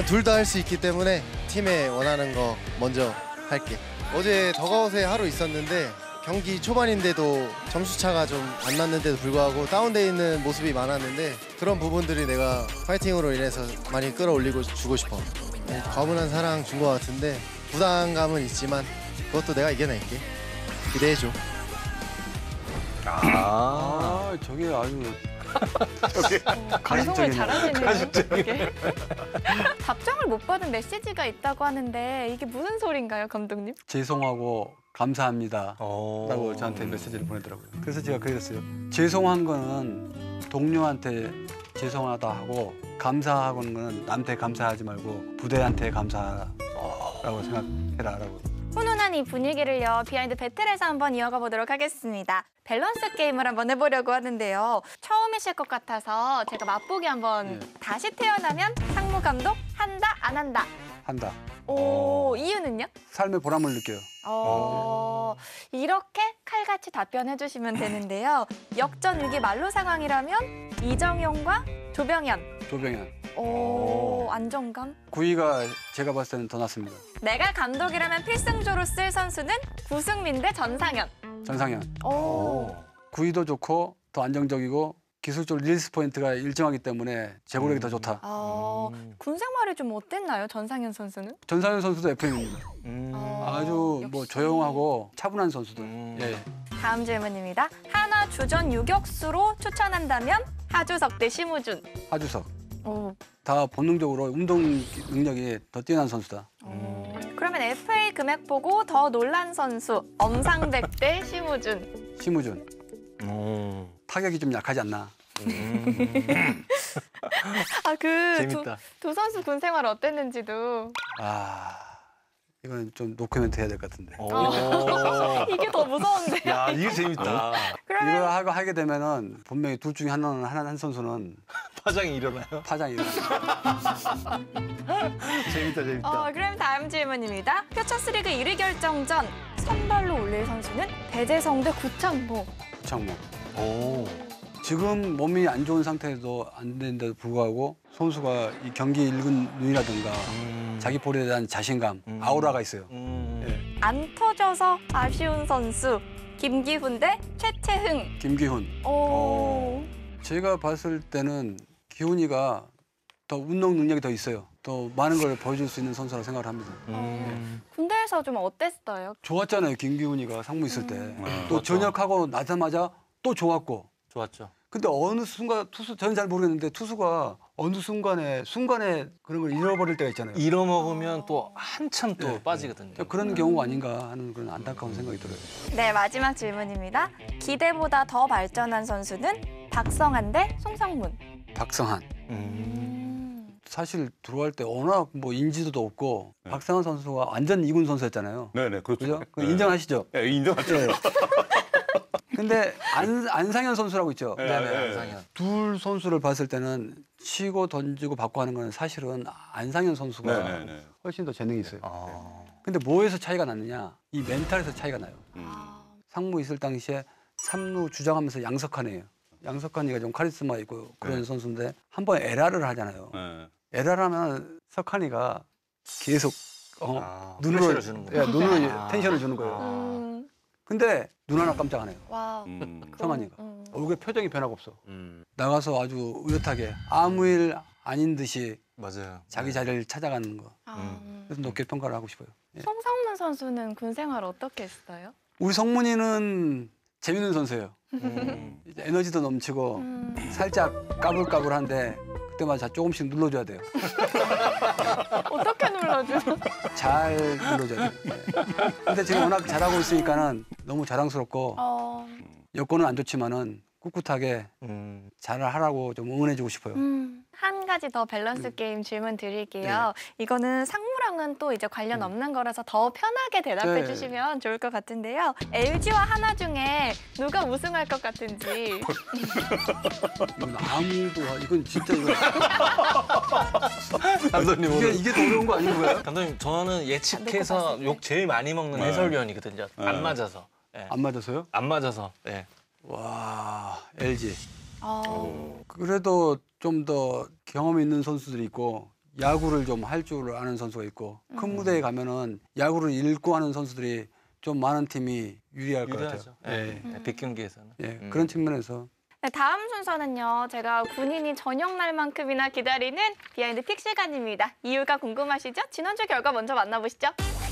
둘 다 할 수 있기 때문에 팀에 원하는 거 먼저 할게. 어제 더가웃에 하루 있었는데 경기 초반인데도 점수차가 좀 안 났는데도 불구하고 다운돼 있는 모습이 많았는데 그런 부분들이 내가 파이팅으로 인해서 많이 끌어올리고 주고 싶어. 과분한 사랑 준 것 같은데 부담감은 있지만 그것도 내가 이겨낼게. 기대해줘. 저게 아주 방송을 잘하시네요. 되게. 답장을 못 받은 메시지가 있다고 하는데 이게 무슨 소린가요, 감독님? 죄송하고 감사합니다 라고 저한테 메시지를 보내더라고요. 그래서 제가 그랬어요. 죄송한 거는 동료한테 죄송하다 하고 감사하는 거는 남한테 감사하지 말고 부대한테 감사라고 생각해라 라고. 훈훈한 신나는 이 분위기를요, 비하인드 배틀에서 한번 이어가 보도록 하겠습니다. 밸런스 게임을 한번 해보려고 하는데요. 처음이실 것 같아서 제가 맛보기 한번 다시 태어나면 상무 감독 한다, 안 한다? 한다. 오, 이유는요? 삶의 보람을 느껴요. 이렇게 칼같이 답변해 주시면 되는데요. 역전 위기 만로 상황이라면 이정용과 조병현. 조병현. 오, 안정감. 구위가 제가 봤을 때는 더 낫습니다. 내가 감독이라면 필승조로 쓸 선수는 구승민 대 전상현. 전상현. 오. 구위도 좋고 더 안정적이고 기술적으로 릴스 포인트가 일정하기 때문에 제고력이 더 좋다. 군 생활이 좀 어땠나요, 전상현 선수는? 전상현 선수도 FM입니다. 아주 뭐 역시. 조용하고 차분한 선수들. 예. 다음 질문입니다. 하나 주전 유격수로 추천한다면 하주석 대 심우준. 하주석. 오. 다 본능적으로 운동 능력이 더 뛰어난 선수다. 그러면 FA 금액 보고 더 놀란 선수 엄상백 대 심우준. 심우준. 타격이 좀 약하지 않나. 재밌다. 두 선수 군 생활 어땠는지도. 이건 좀 노코멘트 해야 될 것 같은데. 이게 더 무서운데요. 야, 이게 재밌다. 그러면 이거 하게 되면은 분명히 둘 중에 한 선수는 파장이 일어나요? 파장이 일어나요. 재밌다. 그럼 다음 질문입니다. 퓨처스리그 1위 결정전 선발로 올릴 선수는 배재성 대 구창모. 구창모. 지금 몸이 안 좋은 상태에도 안 되는데도 불구하고 선수가 이 경기 읽은 눈이라든가 자기 볼에 대한 자신감, 아우라가 있어요. 예. 안 터져서 아쉬운 선수 김기훈 대 최채흥. 김기훈. 오. 제가 봤을 때는 기훈이가 더 운동 능력이 더 있어요. 더 많은 걸 보여줄 수 있는 선수라고 생각을 합니다. 군대에서 좀 어땠어요? 좋았잖아요, 김기훈이가 상무 있을 때. 또 좋았죠. 전역하고 나자마자 또 좋았고. 좋았죠. 근데 어느 순간 저는 잘 모르겠는데 투수가 어느 순간에 그런 걸 잃어버릴 때가 있잖아요. 잃어먹으면 또 한참 또 네. 빠지거든요. 그런 경우가 아닌가 하는 그런 안타까운 생각이 들어요. 네, 마지막 질문입니다. 기대보다 더 발전한 선수는 박성한 대 송성문. 박성한. 사실 들어갈 때 워낙 뭐 인지도도 없고 박성한 선수가 완전 2군 선수였잖아요. 네네, 그렇죠. 그죠? 그거 네. 인정하시죠? 네, 인정하죠. 근데 안상현 선수라고 있죠. 네, 네네, 네. 안상현. 둘 선수를 봤을 때는 치고 던지고 받고 하는 건 사실은 안상현 선수가 네네네. 훨씬 더 재능이 있어요. 근데 뭐에서 차이가 났느냐? 이 멘탈에서 차이가 나요. 상무 있을 당시에 3루 주장하면서 양석환이에요. 양석환이가 좀 카리스마 있고 그런 선수인데 한 번 에라를 하잖아요. 네. 에라를 하면 석환이가 계속 눈으로 프레셔를 주는구나. 눈으로 텐션을 주는 거예요. 근데 눈 하나 깜짝 안 해요. 와우. 성환이가. 얼굴에 표정이 변화가 없어. 나가서 아주 의젓하게 아무 일 아닌 듯이 맞아요. 자기 자리를 찾아가는 거. 그래서 높게 평가를 하고 싶어요. 예. 송성문 선수는 군 생활 어떻게 했어요? 우리 성문이는 재밌는 선수예요. 이제 에너지도 넘치고 살짝 까불까불한데 그때마다 조금씩 눌러줘야 돼요. 어떻게 눌러줘? 잘 눌러줘야 돼요. 예. 근데 지금 워낙 잘하고 있으니까는 너무 자랑스럽고 여건은 안 좋지만은 꿋꿋하게 잘 하라고 좀 응원해주고 싶어요. 한 가지 더 밸런스 게임 질문 드릴게요. 이거는 상무랑은 또 이제 관련 없는 거라서 더 편하게 대답해 네. 주시면 좋을 것 같은데요. LG와 하나 중에 누가 우승할 것 같은지. 이건 아무도 이건 진짜 이거 감독님 이게 더 어려운 거 아닌가요? 감독님 저는 예측해서 같았어요. 욕 제일 많이 먹는 네. 해설위원이거든요. 네. 안 맞아서. 예. 안 맞았어요? 안 맞아서. 예. 와 LG. 어. 그래도 좀 더 경험 있는 선수들이 있고 야구를 좀 할 줄 아는 선수가 있고 큰 무대에 가면은 야구를 읽고 하는 선수들이 좀 많은 팀이 유리할 것 유리하죠. 같아요. 예. 예. 빅경기에서는. 예. 그런 측면에서 네, 다음 순서는요. 제가 군인이 저녁 날만큼이나 기다리는 비하인드 픽 시간입니다. 이유가 궁금하시죠? 지난주 결과 먼저 만나보시죠.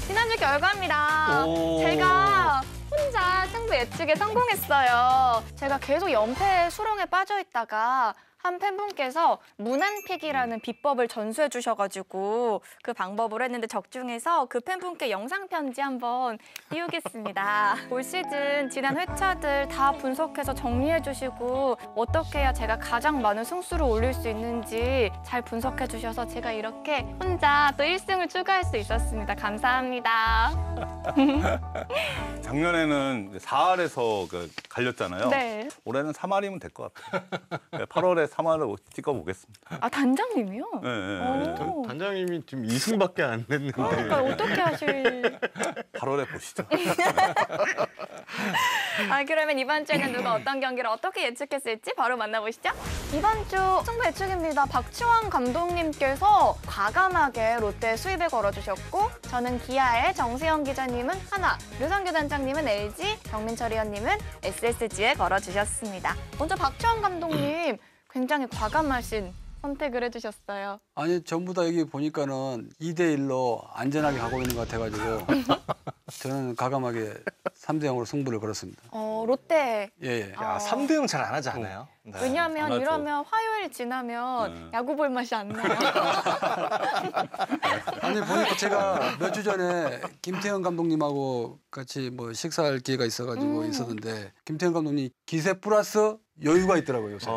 지난주 결과입니다. 오. 제가 혼자 승부 예측에 성공했어요. 제가 계속 연패 수렁에 빠져 있다가 한 팬분께서 무난픽이라는 비법을 전수해 주셔가지고 그 방법으로 했는데 적중해서 그 팬분께 영상 편지 한번 띄우겠습니다. 올 시즌 지난 회차들 다 분석해서 정리해 주시고 어떻게 해야 제가 가장 많은 승수를 올릴 수 있는지 잘 분석해 주셔서 제가 이렇게 혼자 또 1승을 추가할 수 있었습니다. 감사합니다. 작년에는 4할에서 갈렸잖아요. 네. 올해는 3할이면 될 것 같아요. 8월에 3할을 찍어보겠습니다. 아, 단장님이요? 네, 네. 오. 단장님이 지금 2승밖에 안 냈는데. 그러니까 어떻게 하실... 8월에 보시죠. 아, 그러면 이번 주에는 누가 어떤 경기를 어떻게 예측했을지 바로 만나보시죠. 이번 주 승부 예측입니다. 박주환 감독님께서 과감하게 롯데 수입에 걸어주셨고 저는 기아의 정세영 기자님은 하나, 류성규 단장님은 LG, 정민철 의원님은 SSG에 걸어주셨습니다. 먼저 박주환 감독님 굉장히 과감하신 선택을 해주셨어요. 아니 전부 다 여기 보니까는 2대1로 안전하게 가고 있는 것 같아가지고 저는 과감하게 3대0으로 승부를 걸었습니다. 롯데. 예. 아. 3대 0 잘 안 하지 않아요? 네. 왜냐하면 안 하죠. 이러면 화요일 지나면 야구 볼 맛이 안 나요. 아니 보니까 제가 몇 주 전에 김태형 감독님하고 같이 뭐 식사할 기회가 있어가지고 있었는데 김태형 감독님 기세 플러스 여유가 있더라고요 요새.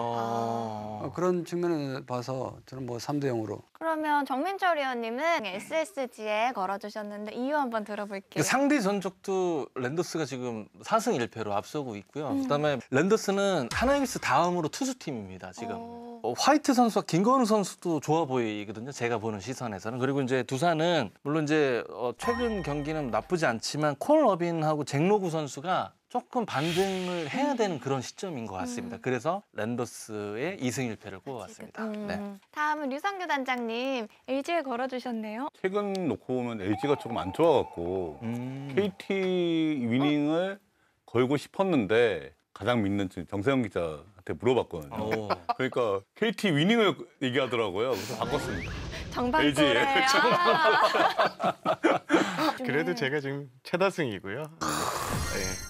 그런 측면에 봐서 저는 뭐 3대0으로. 그러면 정민철 의원님은 SSG에 걸어주셨는데 이유 한번 들어볼게요. 상대 전적도 랜더스가 지금 4승 1패로 앞서고 있고요. 그다음에 랜더스는 하나이글스 다음으로 투수팀입니다. 지금. 화이트 선수와 김건우 선수도 좋아 보이거든요. 제가 보는 시선에서는. 그리고 이제 두산은 물론 이제 최근 경기는 나쁘지 않지만 콜 러빈하고 잭로구 선수가 조금 반등을 해야 되는 그런 시점인 것 같습니다. 그래서 랜더스의 2승 1패를 꼽아왔습니다. 네. 다음은 류성규 단장님 LG에 걸어주셨네요. 최근 놓고 보면 LG가 조금 안 좋아갖고 KT 위닝을 걸고 싶었는데 가장 믿는 정세영 기자한테 물어봤거든요. 그러니까 KT 위닝을 얘기하더라고요. 그래서 바꿨습니다. 정반대래. 그래도 제가 지금 최다승이고요.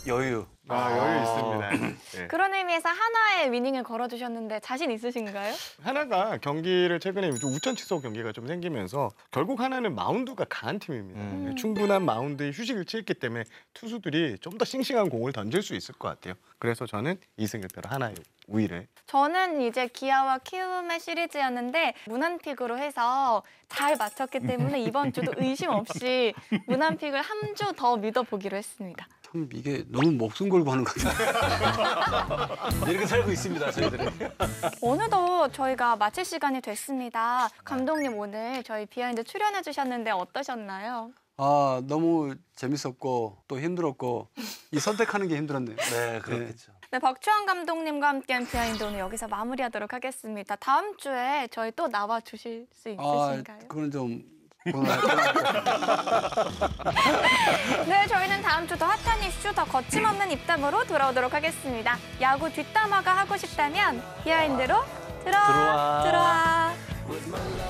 여유. 여유 있습니다. 네. 그런 의미에서 하나의 위닝을 걸어주셨는데 자신 있으신가요? 하나가 경기를 최근에 좀 우천 취소 경기가 좀 생기면서 결국 하나는 마운드가 강한 팀입니다. 충분한 마운드에 휴식을 취했기 때문에 투수들이 좀 더 싱싱한 공을 던질 수 있을 것 같아요. 그래서 저는 2승 1패로 하나의 우위를. 저는 이제 기아와 키움의 시리즈였는데 무난픽으로 해서 잘 맞췄기 때문에 이번 주도 의심 없이 무난픽을 한 주 더 믿어보기로 했습니다. 참 이게 너무 목숨 걸고 하는 것 같아요. 이렇게 살고 있습니다, 저희들은. 어느덧 저희가 마칠 시간이 됐습니다. 감독님 오늘 저희 비하인드 출연해 주셨는데 어떠셨나요? 아 너무 재밌었고 또 힘들었고 이 선택하는 게 힘들었네요. 네, 그렇겠죠. 네, 박주환 감독님과 함께한 비하인드 오늘 여기서 마무리하도록 하겠습니다. 다음 주에 저희 또 나와 주실 수 있으신가요? 그건 좀 네, 저희는 다음 주 더 핫한 이슈, 더 거침없는 입담으로 돌아오도록 하겠습니다. 야구 뒷담화가 하고 싶다면 비하인드로 들어와.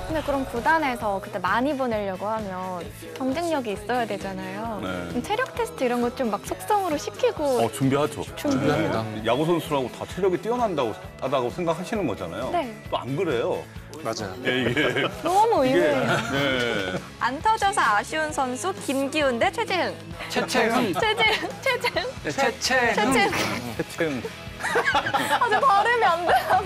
근데 그럼 구단에서 그때 많이 보내려고 하면 경쟁력이 있어야 되잖아요. 네. 그럼 체력 테스트 이런 것 좀 막 속성으로 시키고 준비하죠. 준비합니다. 야구 선수라고 다 체력이 뛰어난다고 생각하시는 거잖아요. 네. 또 안 그래요. 맞아요. 이게 너무 의외예요. 네. 안 터져서 아쉬운 선수 김기훈 대 최재흥. 최채흥. 최재흥. 해체는 아, 저 발음이 안 돼요.